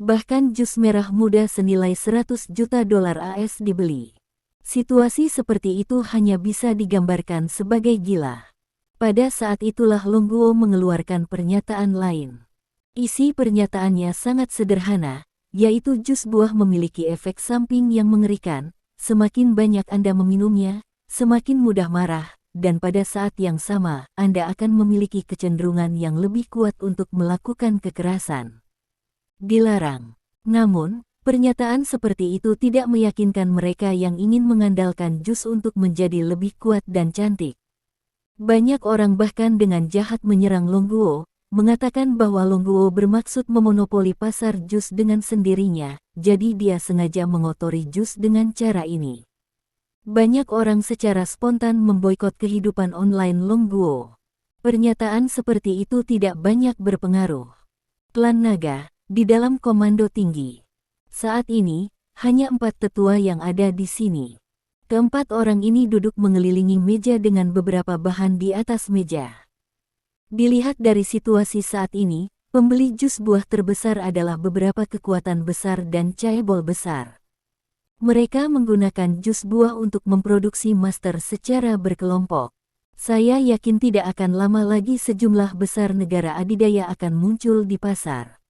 Bahkan jus merah muda senilai $100 juta AS dibeli. Situasi seperti itu hanya bisa digambarkan sebagai gila. Pada saat itulah Longguo mengeluarkan pernyataan lain. Isi pernyataannya sangat sederhana, yaitu jus buah memiliki efek samping yang mengerikan, semakin banyak Anda meminumnya, semakin mudah marah, dan pada saat yang sama, Anda akan memiliki kecenderungan yang lebih kuat untuk melakukan kekerasan. Dilarang. Namun, pernyataan seperti itu tidak meyakinkan mereka yang ingin mengandalkan jus untuk menjadi lebih kuat dan cantik. Banyak orang bahkan dengan jahat menyerang Longguo, mengatakan bahwa Longguo bermaksud memonopoli pasar jus dengan sendirinya, jadi dia sengaja mengotori jus dengan cara ini. Banyak orang secara spontan memboikot kehidupan online Long Guo. Pernyataan seperti itu tidak banyak berpengaruh. Klan Naga, di dalam komando tinggi. Saat ini, hanya 4 tetua yang ada di sini. Keempat orang ini duduk mengelilingi meja dengan beberapa bahan di atas meja. Dilihat dari situasi saat ini, pembeli jus buah terbesar adalah beberapa kekuatan besar dan chaebol besar. Mereka menggunakan jus buah untuk memproduksi master secara berkelompok. Saya yakin tidak akan lama lagi sejumlah besar negara adidaya akan muncul di pasar.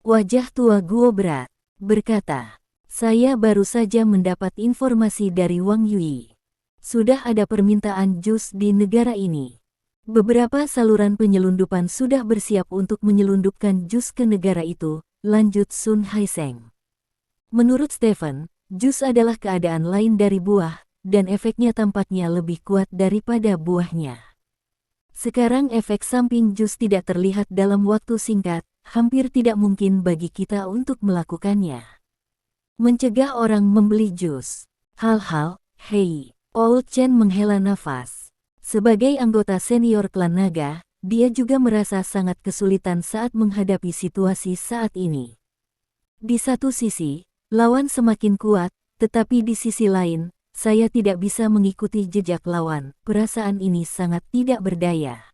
Wajah tua Guo berat, berkata, saya baru saja mendapat informasi dari Wang Yui. Sudah ada permintaan jus di negara ini. Beberapa saluran penyelundupan sudah bersiap untuk menyelundupkan jus ke negara itu, lanjut Sun Haiseng. Menurut Stephen, jus adalah keadaan lain dari buah, dan efeknya tampaknya lebih kuat daripada buahnya. Sekarang efek samping jus tidak terlihat dalam waktu singkat, hampir tidak mungkin bagi kita untuk melakukannya. Mencegah orang membeli jus. Hal-hal, hei, Old Chen menghela nafas. Sebagai anggota senior klan naga, dia juga merasa sangat kesulitan saat menghadapi situasi saat ini. Di satu sisi, lawan semakin kuat, tetapi di sisi lain, saya tidak bisa mengikuti jejak lawan. Perasaan ini sangat tidak berdaya.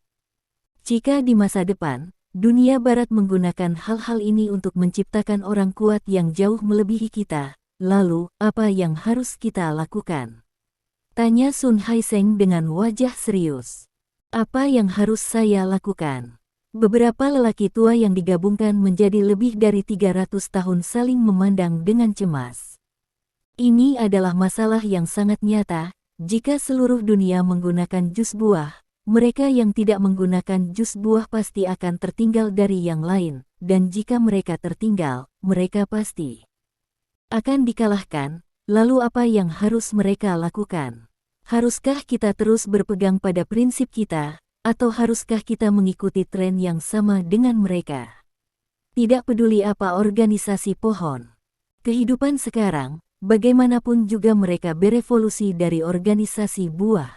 Jika di masa depan, dunia barat menggunakan hal-hal ini untuk menciptakan orang kuat yang jauh melebihi kita, lalu, apa yang harus kita lakukan? Tanya Sun Haiseng dengan wajah serius. Apa yang harus saya lakukan? Beberapa lelaki tua yang digabungkan menjadi lebih dari 300 tahun saling memandang dengan cemas. Ini adalah masalah yang sangat nyata. Jika seluruh dunia menggunakan jus buah, mereka yang tidak menggunakan jus buah pasti akan tertinggal dari yang lain, dan jika mereka tertinggal, mereka pasti akan dikalahkan. Lalu apa yang harus mereka lakukan? Haruskah kita terus berpegang pada prinsip kita, atau haruskah kita mengikuti tren yang sama dengan mereka? Tidak peduli apa organisasi pohon kehidupan sekarang, bagaimanapun juga mereka berevolusi dari organisasi buah.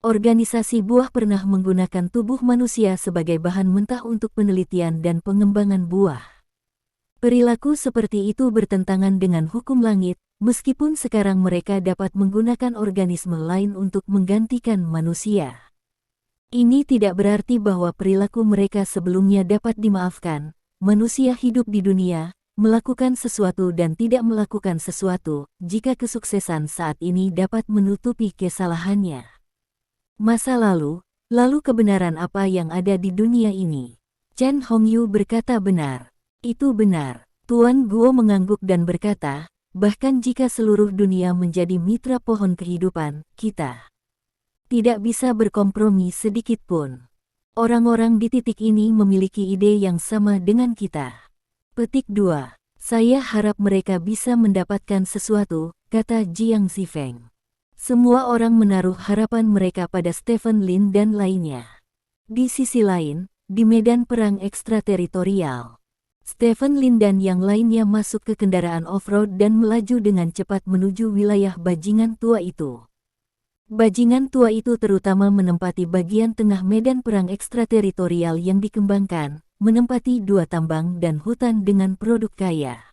Organisasi buah pernah menggunakan tubuh manusia sebagai bahan mentah untuk penelitian dan pengembangan buah. Perilaku seperti itu bertentangan dengan hukum langit, meskipun sekarang mereka dapat menggunakan organisme lain untuk menggantikan manusia. Ini tidak berarti bahwa perilaku mereka sebelumnya dapat dimaafkan. Manusia hidup di dunia, melakukan sesuatu dan tidak melakukan sesuatu, jika kesuksesan saat ini dapat menutupi kesalahannya. Masa lalu kebenaran apa yang ada di dunia ini? Chen Hongyu berkata benar. Itu benar. Tuan Guo mengangguk dan berkata, bahkan jika seluruh dunia menjadi mitra pohon kehidupan, kita tidak bisa berkompromi sedikit pun. Orang-orang di titik ini memiliki ide yang sama dengan kita. Petik 2. Saya harap mereka bisa mendapatkan sesuatu, kata Jiang Zifeng. Semua orang menaruh harapan mereka pada Stephen Lin dan lainnya. Di sisi lain, di medan perang ekstrateritorial, Stephen Lin dan yang lainnya masuk ke kendaraan off-road dan melaju dengan cepat menuju wilayah bajingan tua itu. Bajingan tua itu terutama menempati bagian tengah medan perang ekstrateritorial yang dikembangkan, menempati 2 tambang dan hutan dengan produk kaya.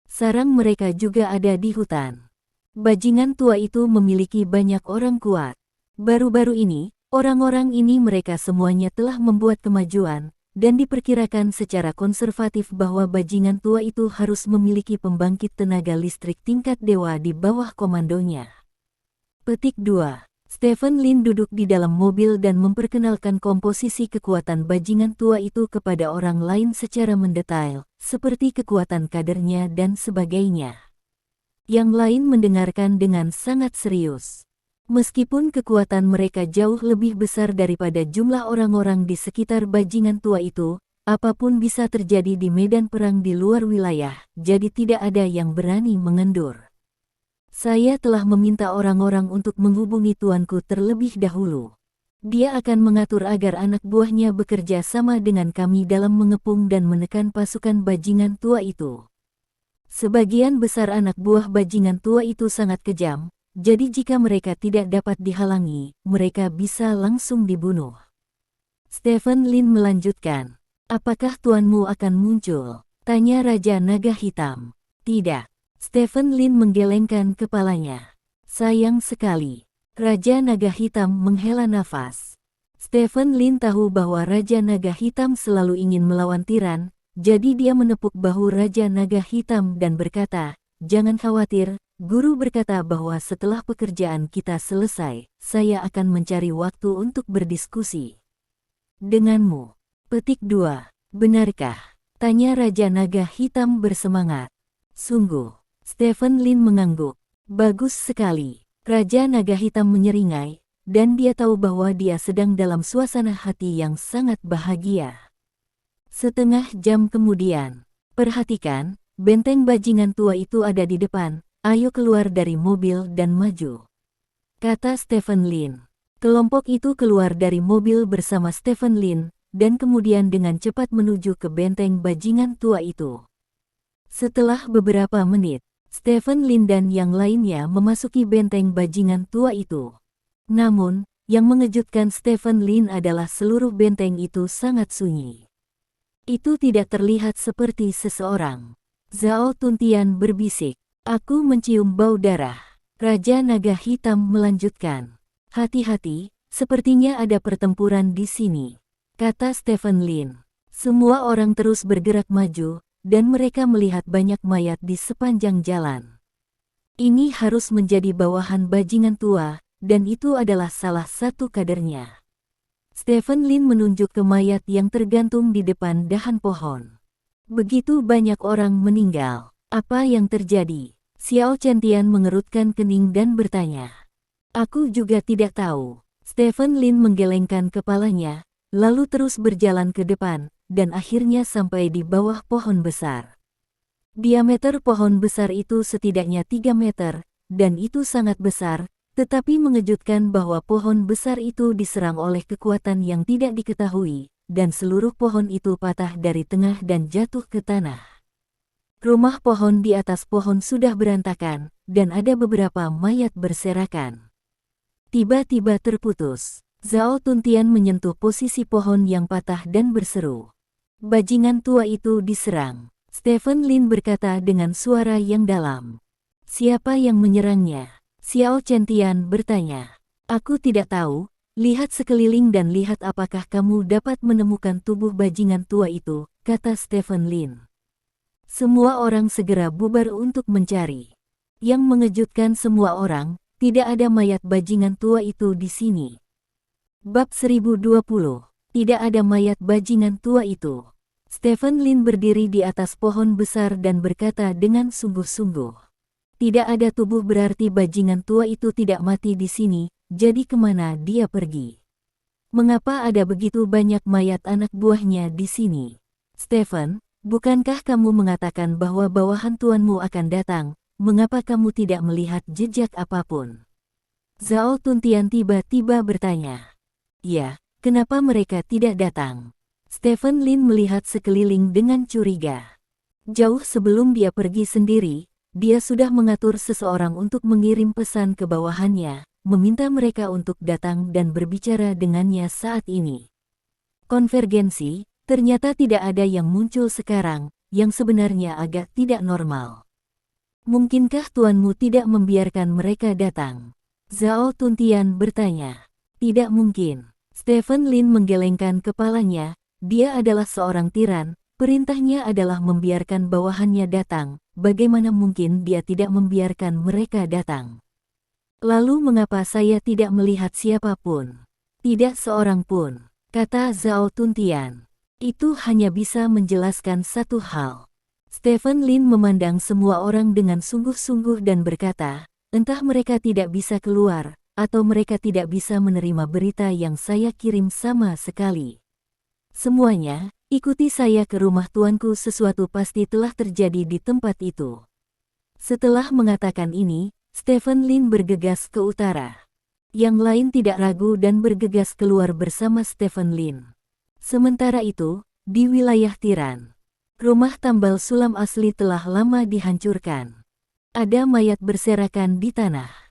Sarang mereka juga ada di hutan. Bajingan tua itu memiliki banyak orang kuat. Baru-baru ini, orang-orang ini mereka semuanya telah membuat kemajuan, dan diperkirakan secara konservatif bahwa bajingan tua itu harus memiliki pembangkit tenaga listrik tingkat dewa di bawah komandonya. Petik 2. Stephen Lin duduk di dalam mobil dan memperkenalkan komposisi kekuatan bajingan tua itu kepada orang lain secara mendetail, seperti kekuatan kadernya dan sebagainya. Yang lain mendengarkan dengan sangat serius. Meskipun kekuatan mereka jauh lebih besar daripada jumlah orang-orang di sekitar bajingan tua itu, apapun bisa terjadi di medan perang di luar wilayah, jadi tidak ada yang berani mengendur. Saya telah meminta orang-orang untuk menghubungi tuanku terlebih dahulu. Dia akan mengatur agar anak buahnya bekerja sama dengan kami dalam mengepung dan menekan pasukan bajingan tua itu. Sebagian besar anak buah bajingan tua itu sangat kejam, jadi jika mereka tidak dapat dihalangi, mereka bisa langsung dibunuh. Stephen Lin melanjutkan, apakah tuanmu akan muncul? Tanya Raja Naga Hitam. Tidak. Stephen Lin menggelengkan kepalanya. Sayang sekali. Raja Naga Hitam menghela nafas. Stephen Lin tahu bahwa Raja Naga Hitam selalu ingin melawan tiran, jadi dia menepuk bahu Raja Naga Hitam dan berkata, jangan khawatir, guru berkata bahwa setelah pekerjaan kita selesai, saya akan mencari waktu untuk berdiskusi denganmu. Petik 2. Benarkah? Tanya Raja Naga Hitam bersemangat. Sungguh. Stephen Lin mengangguk. Bagus sekali. Raja Naga Hitam menyeringai, dan dia tahu bahwa dia sedang dalam suasana hati yang sangat bahagia. Setengah jam kemudian, perhatikan, benteng bajingan tua itu ada di depan, ayo keluar dari mobil dan maju. Kata Stephen Lin. Kelompok itu keluar dari mobil bersama Stephen Lin, dan kemudian dengan cepat menuju ke benteng bajingan tua itu. Setelah beberapa menit, Stephen Lin dan yang lainnya memasuki benteng bajingan tua itu. Namun, yang mengejutkan Stephen Lin adalah seluruh benteng itu sangat sunyi. Itu tidak terlihat seperti seseorang. Zhao Tuntian berbisik, aku mencium bau darah. Raja Naga Hitam melanjutkan, hati-hati, sepertinya ada pertempuran di sini, kata Stephen Lin. Semua orang terus bergerak maju, dan mereka melihat banyak mayat di sepanjang jalan. Ini harus menjadi bawahan bajingan tua, dan itu adalah salah satu kadernya. Stephen Lin menunjuk ke mayat yang tergantung di depan dahan pohon. Begitu banyak orang meninggal. Apa yang terjadi? Xiao Chentian mengerutkan kening dan bertanya. Aku juga tidak tahu. Stephen Lin menggelengkan kepalanya, lalu terus berjalan ke depan, dan akhirnya sampai di bawah pohon besar. Diameter pohon besar itu setidaknya 3 meter, dan itu sangat besar, tetapi mengejutkan bahwa pohon besar itu diserang oleh kekuatan yang tidak diketahui, dan seluruh pohon itu patah dari tengah dan jatuh ke tanah. Rumah pohon di atas pohon sudah berantakan, dan ada beberapa mayat berserakan. Tiba-tiba terputus. Zhao Tuntian menyentuh posisi pohon yang patah dan berseru. Bajingan tua itu diserang. Stephen Lin berkata dengan suara yang dalam. Siapa yang menyerangnya? Xiao Chentian bertanya. Aku tidak tahu, lihat sekeliling dan lihat apakah kamu dapat menemukan tubuh bajingan tua itu, kata Stephen Lin. Semua orang segera bubar untuk mencari. Yang mengejutkan semua orang, tidak ada mayat bajingan tua itu di sini. Bab 1020. Tidak ada mayat bajingan tua itu. Stephen Lin berdiri di atas pohon besar dan berkata dengan sungguh-sungguh. Tidak ada tubuh berarti bajingan tua itu tidak mati di sini, jadi kemana dia pergi? Mengapa ada begitu banyak mayat anak buahnya di sini? Stephen, bukankah kamu mengatakan bahwa bawahan tuanmu akan datang, mengapa kamu tidak melihat jejak apapun? Zhao Tuntian tiba-tiba bertanya. Ya, kenapa mereka tidak datang? Stephen Lin melihat sekeliling dengan curiga. Jauh sebelum dia pergi sendiri, dia sudah mengatur seseorang untuk mengirim pesan ke bawahannya, meminta mereka untuk datang dan berbicara dengannya saat ini. Konvergensi, ternyata tidak ada yang muncul sekarang, yang sebenarnya agak tidak normal. Mungkinkah tuanmu tidak membiarkan mereka datang? Zhao Tuntian bertanya. Tidak mungkin. Stephen Lin menggelengkan kepalanya. Dia adalah seorang tiran, perintahnya adalah membiarkan bawahannya datang, bagaimana mungkin dia tidak membiarkan mereka datang? Lalu mengapa saya tidak melihat siapapun? Tidak seorang pun, kata Zhao Tuntian. Itu hanya bisa menjelaskan satu hal. Stephen Lin memandang semua orang dengan sungguh-sungguh dan berkata, entah mereka tidak bisa keluar, atau mereka tidak bisa menerima berita yang saya kirim sama sekali. Semuanya, ikuti saya ke rumah tuanku, sesuatu pasti telah terjadi di tempat itu. Setelah mengatakan ini, Stephen Lin bergegas ke utara. Yang lain tidak ragu dan bergegas keluar bersama Stephen Lin. Sementara itu, di wilayah Tiran, rumah tambal sulam asli telah lama dihancurkan. Ada mayat berserakan di tanah.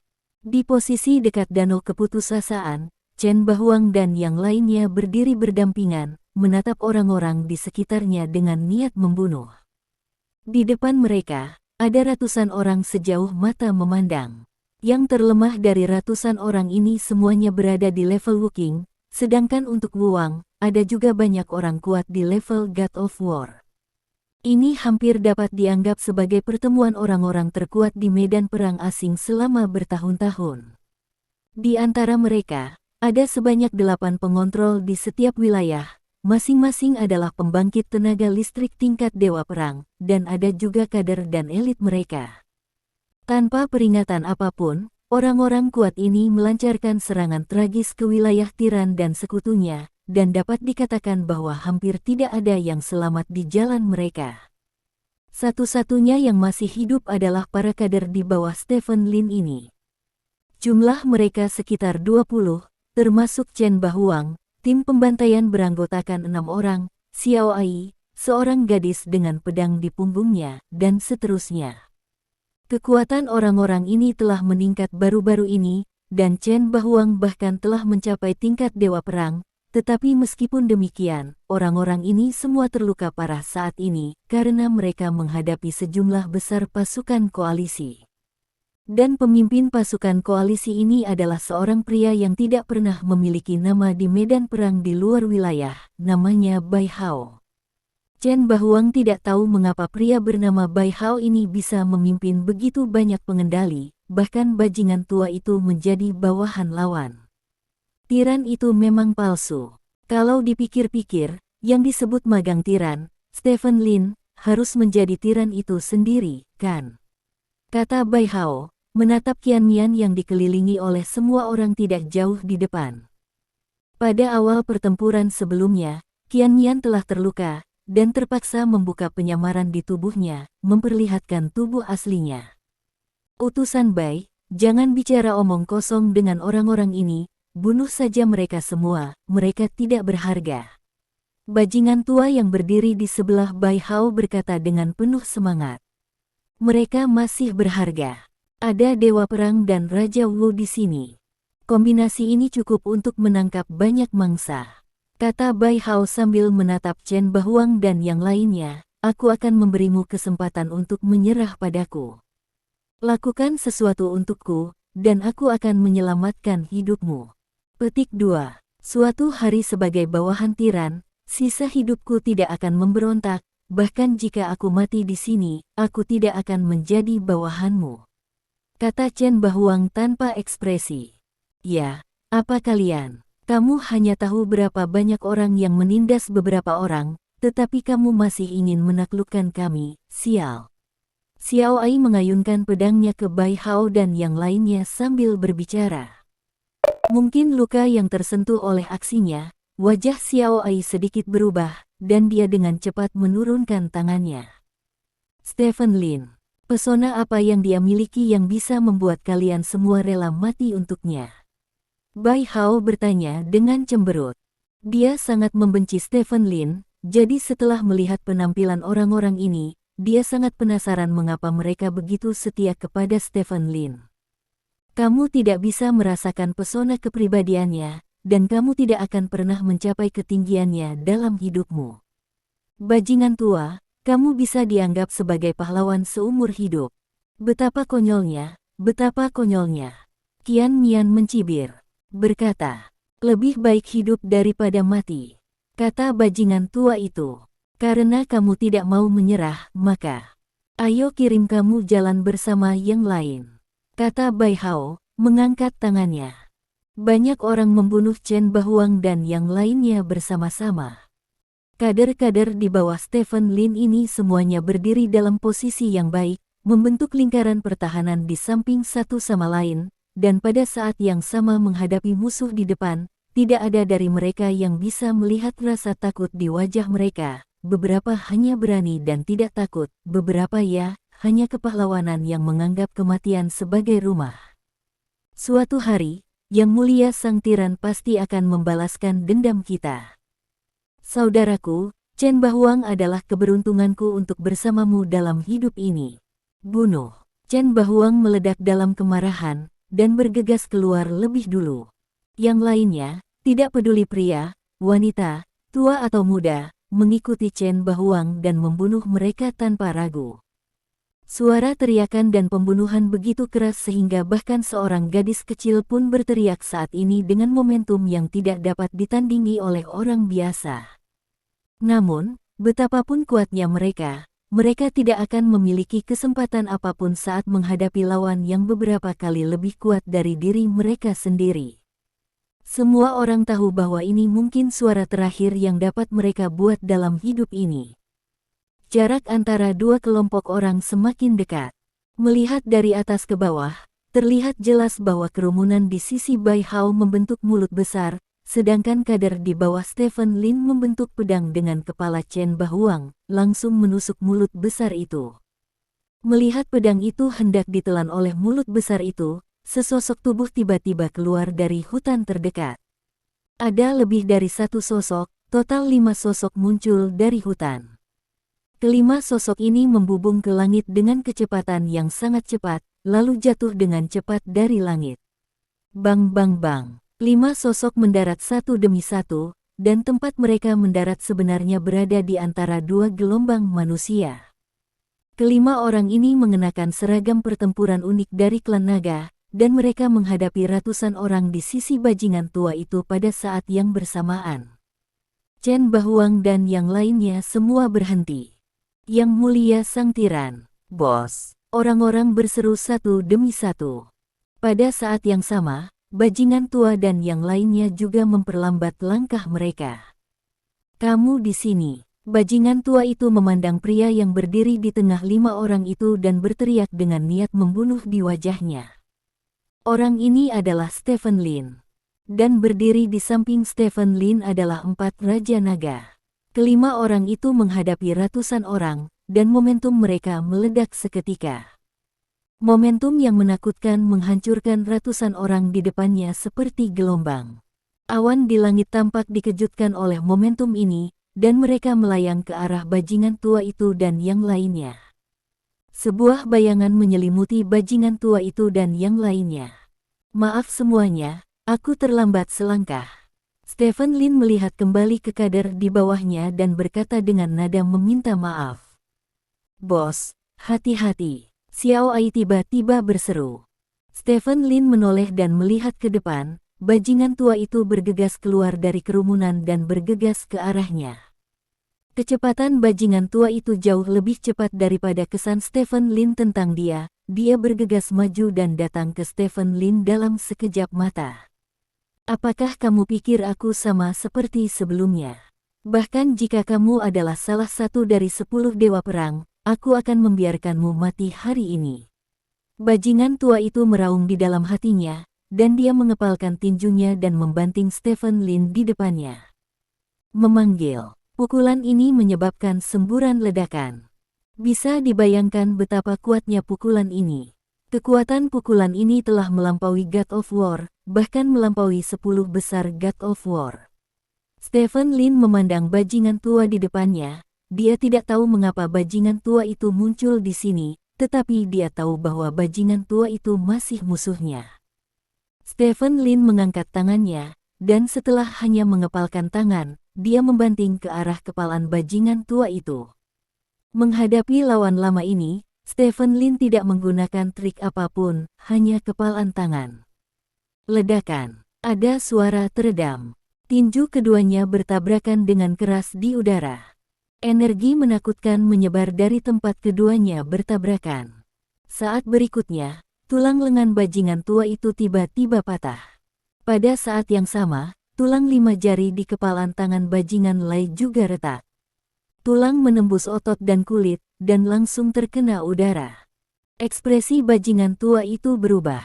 Di posisi dekat danau keputusasaan, Chen Bahuang dan yang lainnya berdiri berdampingan, menatap orang-orang di sekitarnya dengan niat membunuh. Di depan mereka, ada ratusan orang sejauh mata memandang. Yang terlemah dari ratusan orang ini semuanya berada di level Wuking, sedangkan untuk Wuwang, ada juga banyak orang kuat di level God of War. Ini hampir dapat dianggap sebagai pertemuan orang-orang terkuat di medan perang asing selama bertahun-tahun. Di antara mereka, ada sebanyak 8 pengontrol di setiap wilayah, masing-masing adalah pembangkit tenaga listrik tingkat dewa perang, dan ada juga kader dan elit mereka. Tanpa peringatan apapun, orang-orang kuat ini melancarkan serangan tragis ke wilayah Tiran dan sekutunya, dan dapat dikatakan bahwa hampir tidak ada yang selamat di jalan mereka. Satu-satunya yang masih hidup adalah para kader di bawah Stephen Lin ini. Jumlah mereka sekitar 20, termasuk Chen Bahuang. Tim pembantaian beranggotakan 6 orang, Xiao Ai, seorang gadis dengan pedang di punggungnya, dan seterusnya. Kekuatan orang-orang ini telah meningkat baru-baru ini, dan Chen Bahuang bahkan telah mencapai tingkat dewa perang, tetapi meskipun demikian, orang-orang ini semua terluka parah saat ini, karena mereka menghadapi sejumlah besar pasukan koalisi. Dan pemimpin pasukan koalisi ini adalah seorang pria yang tidak pernah memiliki nama di medan perang di luar wilayah, namanya Bai Hao. Chen Bahuang tidak tahu mengapa pria bernama Bai Hao ini bisa memimpin begitu banyak pengendali, bahkan bajingan tua itu menjadi bawahan lawan. Tiran itu memang palsu. Kalau dipikir-pikir, yang disebut magang tiran, Stephen Lin, harus menjadi tiran itu sendiri, kan? Kata Bai Hao, menatap Qian Mian yang dikelilingi oleh semua orang tidak jauh di depan. Pada awal pertempuran sebelumnya, Qian Mian telah terluka, dan terpaksa membuka penyamaran di tubuhnya, memperlihatkan tubuh aslinya. Utusan Bai, jangan bicara omong kosong dengan orang-orang ini, bunuh saja mereka semua, mereka tidak berharga. Bajingan tua yang berdiri di sebelah Bai Hao berkata dengan penuh semangat. Mereka masih berharga. Ada dewa perang dan Raja Wu di sini. Kombinasi ini cukup untuk menangkap banyak mangsa. Kata Bai Hao sambil menatap Chen Bahuang dan yang lainnya, aku akan memberimu kesempatan untuk menyerah padaku. Lakukan sesuatu untukku, dan aku akan menyelamatkan hidupmu. Petik 2. Suatu hari sebagai bawahan tiran, sisa hidupku tidak akan memberontak, bahkan jika aku mati di sini, aku tidak akan menjadi bawahanmu. Kata Chen Bahuang tanpa ekspresi. Ya, apa kalian? Kamu hanya tahu berapa banyak orang yang menindas beberapa orang, tetapi kamu masih ingin menaklukkan kami, sial. Xiao Ai mengayunkan pedangnya ke Bai Hao dan yang lainnya sambil berbicara. Mungkin luka yang tersentuh oleh aksinya, wajah Xiao Ai sedikit berubah, dan dia dengan cepat menurunkan tangannya. Stephen Lin, pesona apa yang dia miliki yang bisa membuat kalian semua rela mati untuknya? Bai Hao bertanya dengan cemberut. Dia sangat membenci Stephen Lin, jadi setelah melihat penampilan orang-orang ini, dia sangat penasaran mengapa mereka begitu setia kepada Stephen Lin. Kamu tidak bisa merasakan pesona kepribadiannya, dan kamu tidak akan pernah mencapai ketinggiannya dalam hidupmu. Bajingan tua, kamu bisa dianggap sebagai pahlawan seumur hidup. Betapa konyolnya, betapa konyolnya. Qian Mian mencibir. Berkata, lebih baik hidup daripada mati. Kata bajingan tua itu, karena kamu tidak mau menyerah, maka ayo kirim kamu jalan bersama yang lain. Kata Bai Hao, mengangkat tangannya. Banyak orang membunuh Chen Bahuang dan yang lainnya bersama-sama. Kader-kader di bawah Stephen Lin ini semuanya berdiri dalam posisi yang baik, membentuk lingkaran pertahanan di samping satu sama lain, dan pada saat yang sama menghadapi musuh di depan, tidak ada dari mereka yang bisa melihat rasa takut di wajah mereka. Beberapa hanya berani dan tidak takut, beberapa ya, hanya kepahlawanan yang menganggap kematian sebagai rumah. Suatu hari, Yang Mulia Sang Tiran pasti akan membalaskan dendam kita. Saudaraku, Chen Bahuang adalah keberuntunganku untuk bersamamu dalam hidup ini. Bunuh. Chen Bahuang meledak dalam kemarahan, dan bergegas keluar lebih dulu. Yang lainnya, tidak peduli pria, wanita, tua atau muda, mengikuti Chen Bahuang dan membunuh mereka tanpa ragu. Suara teriakan dan pembunuhan begitu keras sehingga bahkan seorang gadis kecil pun berteriak saat ini dengan momentum yang tidak dapat ditandingi oleh orang biasa. Namun, betapapun kuatnya mereka tidak akan memiliki kesempatan apapun saat menghadapi lawan yang beberapa kali lebih kuat dari diri mereka sendiri. Semua orang tahu bahwa ini mungkin suara terakhir yang dapat mereka buat dalam hidup ini. Jarak antara dua kelompok orang semakin dekat. Melihat dari atas ke bawah, terlihat jelas bahwa kerumunan di sisi Bai Hao membentuk mulut besar, sedangkan kader di bawah Stephen Lin membentuk pedang dengan kepala Chen Bahuang, langsung menusuk mulut besar itu. Melihat pedang itu hendak ditelan oleh mulut besar itu, sesosok tubuh tiba-tiba keluar dari hutan terdekat. Ada lebih dari satu sosok, total 5 sosok muncul dari hutan. Kelima sosok ini membubung ke langit dengan kecepatan yang sangat cepat, lalu jatuh dengan cepat dari langit. Bang bang bang. 5 sosok mendarat satu demi satu, dan tempat mereka mendarat sebenarnya berada di antara dua gelombang manusia. Kelima orang ini mengenakan seragam pertempuran unik dari klan naga, dan mereka menghadapi ratusan orang di sisi bajingan tua itu pada saat yang bersamaan. Chen Bahuang dan yang lainnya semua berhenti. Yang mulia sang tiran, bos, orang-orang berseru satu demi satu. Pada saat yang sama, bajingan tua dan yang lainnya juga memperlambat langkah mereka. Kamu di sini. Bajingan tua itu memandang pria yang berdiri di tengah 5 orang itu dan berteriak dengan niat membunuh di wajahnya. Orang ini adalah Stephen Lin. Dan berdiri di samping Stephen Lin adalah 4 Raja Naga. Kelima orang itu menghadapi ratusan orang, dan momentum mereka meledak seketika. Momentum yang menakutkan menghancurkan ratusan orang di depannya seperti gelombang. Awan di langit tampak dikejutkan oleh momentum ini, dan mereka melayang ke arah bajingan tua itu dan yang lainnya. Sebuah bayangan menyelimuti bajingan tua itu dan yang lainnya. Maaf semuanya, aku terlambat selangkah. Stephen Lin melihat kembali ke kader di bawahnya dan berkata dengan nada meminta maaf. Bos, hati-hati. Xiao Ai tiba-tiba berseru. Stephen Lin menoleh dan melihat ke depan, bajingan tua itu bergegas keluar dari kerumunan dan bergegas ke arahnya. Kecepatan bajingan tua itu jauh lebih cepat daripada kesan Stephen Lin tentang dia bergegas maju dan datang ke Stephen Lin dalam sekejap mata. Apakah kamu pikir aku sama seperti sebelumnya? Bahkan jika kamu adalah salah satu dari 10 dewa perang, aku akan membiarkanmu mati hari ini. Bajingan tua itu meraung di dalam hatinya, dan dia mengepalkan tinjunya dan membanting Stephen Lin di depannya. Memanggil. Pukulan ini menyebabkan semburan ledakan. Bisa dibayangkan betapa kuatnya pukulan ini. Kekuatan pukulan ini telah melampaui God of War, bahkan melampaui 10 besar God of War. Stephen Lin memandang bajingan tua di depannya. Dia tidak tahu mengapa bajingan tua itu muncul di sini, tetapi dia tahu bahwa bajingan tua itu masih musuhnya. Stephen Lin mengangkat tangannya, dan setelah hanya mengepalkan tangan, dia membanting ke arah kepalan bajingan tua itu. Menghadapi lawan lama ini, Stephen Lin tidak menggunakan trik apapun, hanya kepalan tangan. Ledakan. Ada suara teredam. Tinju keduanya bertabrakan dengan keras di udara. Energi menakutkan menyebar dari tempat keduanya bertabrakan. Saat berikutnya, tulang lengan bajingan tua itu tiba-tiba patah. Pada saat yang sama, tulang 5 jari di kepalan tangan bajingan Lai juga retak. Tulang menembus otot dan kulit, dan langsung terkena udara. Ekspresi bajingan tua itu berubah.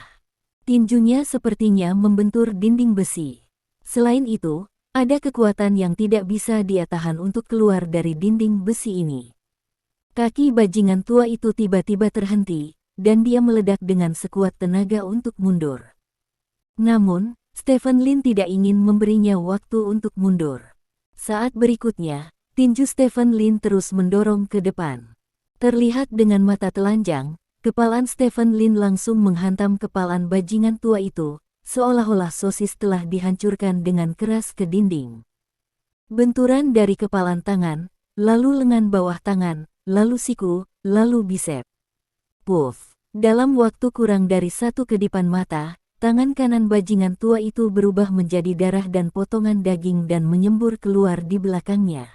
Tinjunya sepertinya membentur dinding besi. Selain itu, ada kekuatan yang tidak bisa dia tahan untuk keluar dari dinding besi ini. Kaki bajingan tua itu tiba-tiba terhenti, dan dia meledak dengan sekuat tenaga untuk mundur. Namun, Stephen Lin tidak ingin memberinya waktu untuk mundur. Saat berikutnya, tinju Stephen Lin terus mendorong ke depan. Terlihat dengan mata telanjang, Kepalan Stephen Lin langsung menghantam kepalan bajingan tua itu, seolah-olah sosis telah dihancurkan dengan keras ke dinding. Benturan dari kepalan tangan, lalu lengan bawah tangan, lalu siku, lalu bisep. Puff! Dalam waktu kurang dari satu kedipan mata, tangan kanan bajingan tua itu berubah menjadi darah dan potongan daging dan menyembur keluar di belakangnya.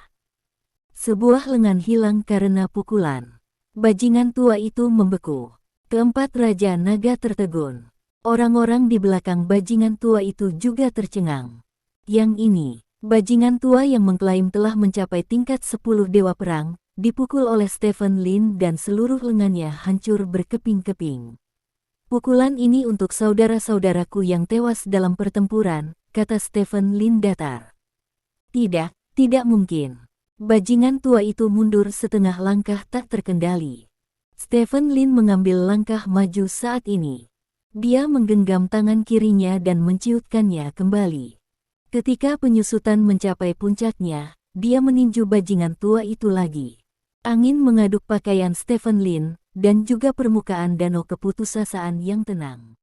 Sebuah lengan hilang karena pukulan. Bajingan tua itu membeku. Keempat Raja Naga tertegun. Orang-orang di belakang bajingan tua itu juga tercengang. Yang ini, bajingan tua yang mengklaim telah mencapai tingkat 10 dewa perang, dipukul oleh Stephen Lin dan seluruh lengannya hancur berkeping-keping. Pukulan ini untuk saudara-saudaraku yang tewas dalam pertempuran, kata Stephen Lin datar. Tidak, tidak mungkin. Bajingan tua itu mundur setengah langkah tak terkendali. Stephen Lin mengambil langkah maju saat ini. Dia menggenggam tangan kirinya dan menciutkannya kembali. Ketika penyusutan mencapai puncaknya, dia meninju bajingan tua itu lagi. Angin mengaduk pakaian Stephen Lin, dan juga permukaan danau keputusasaan yang tenang.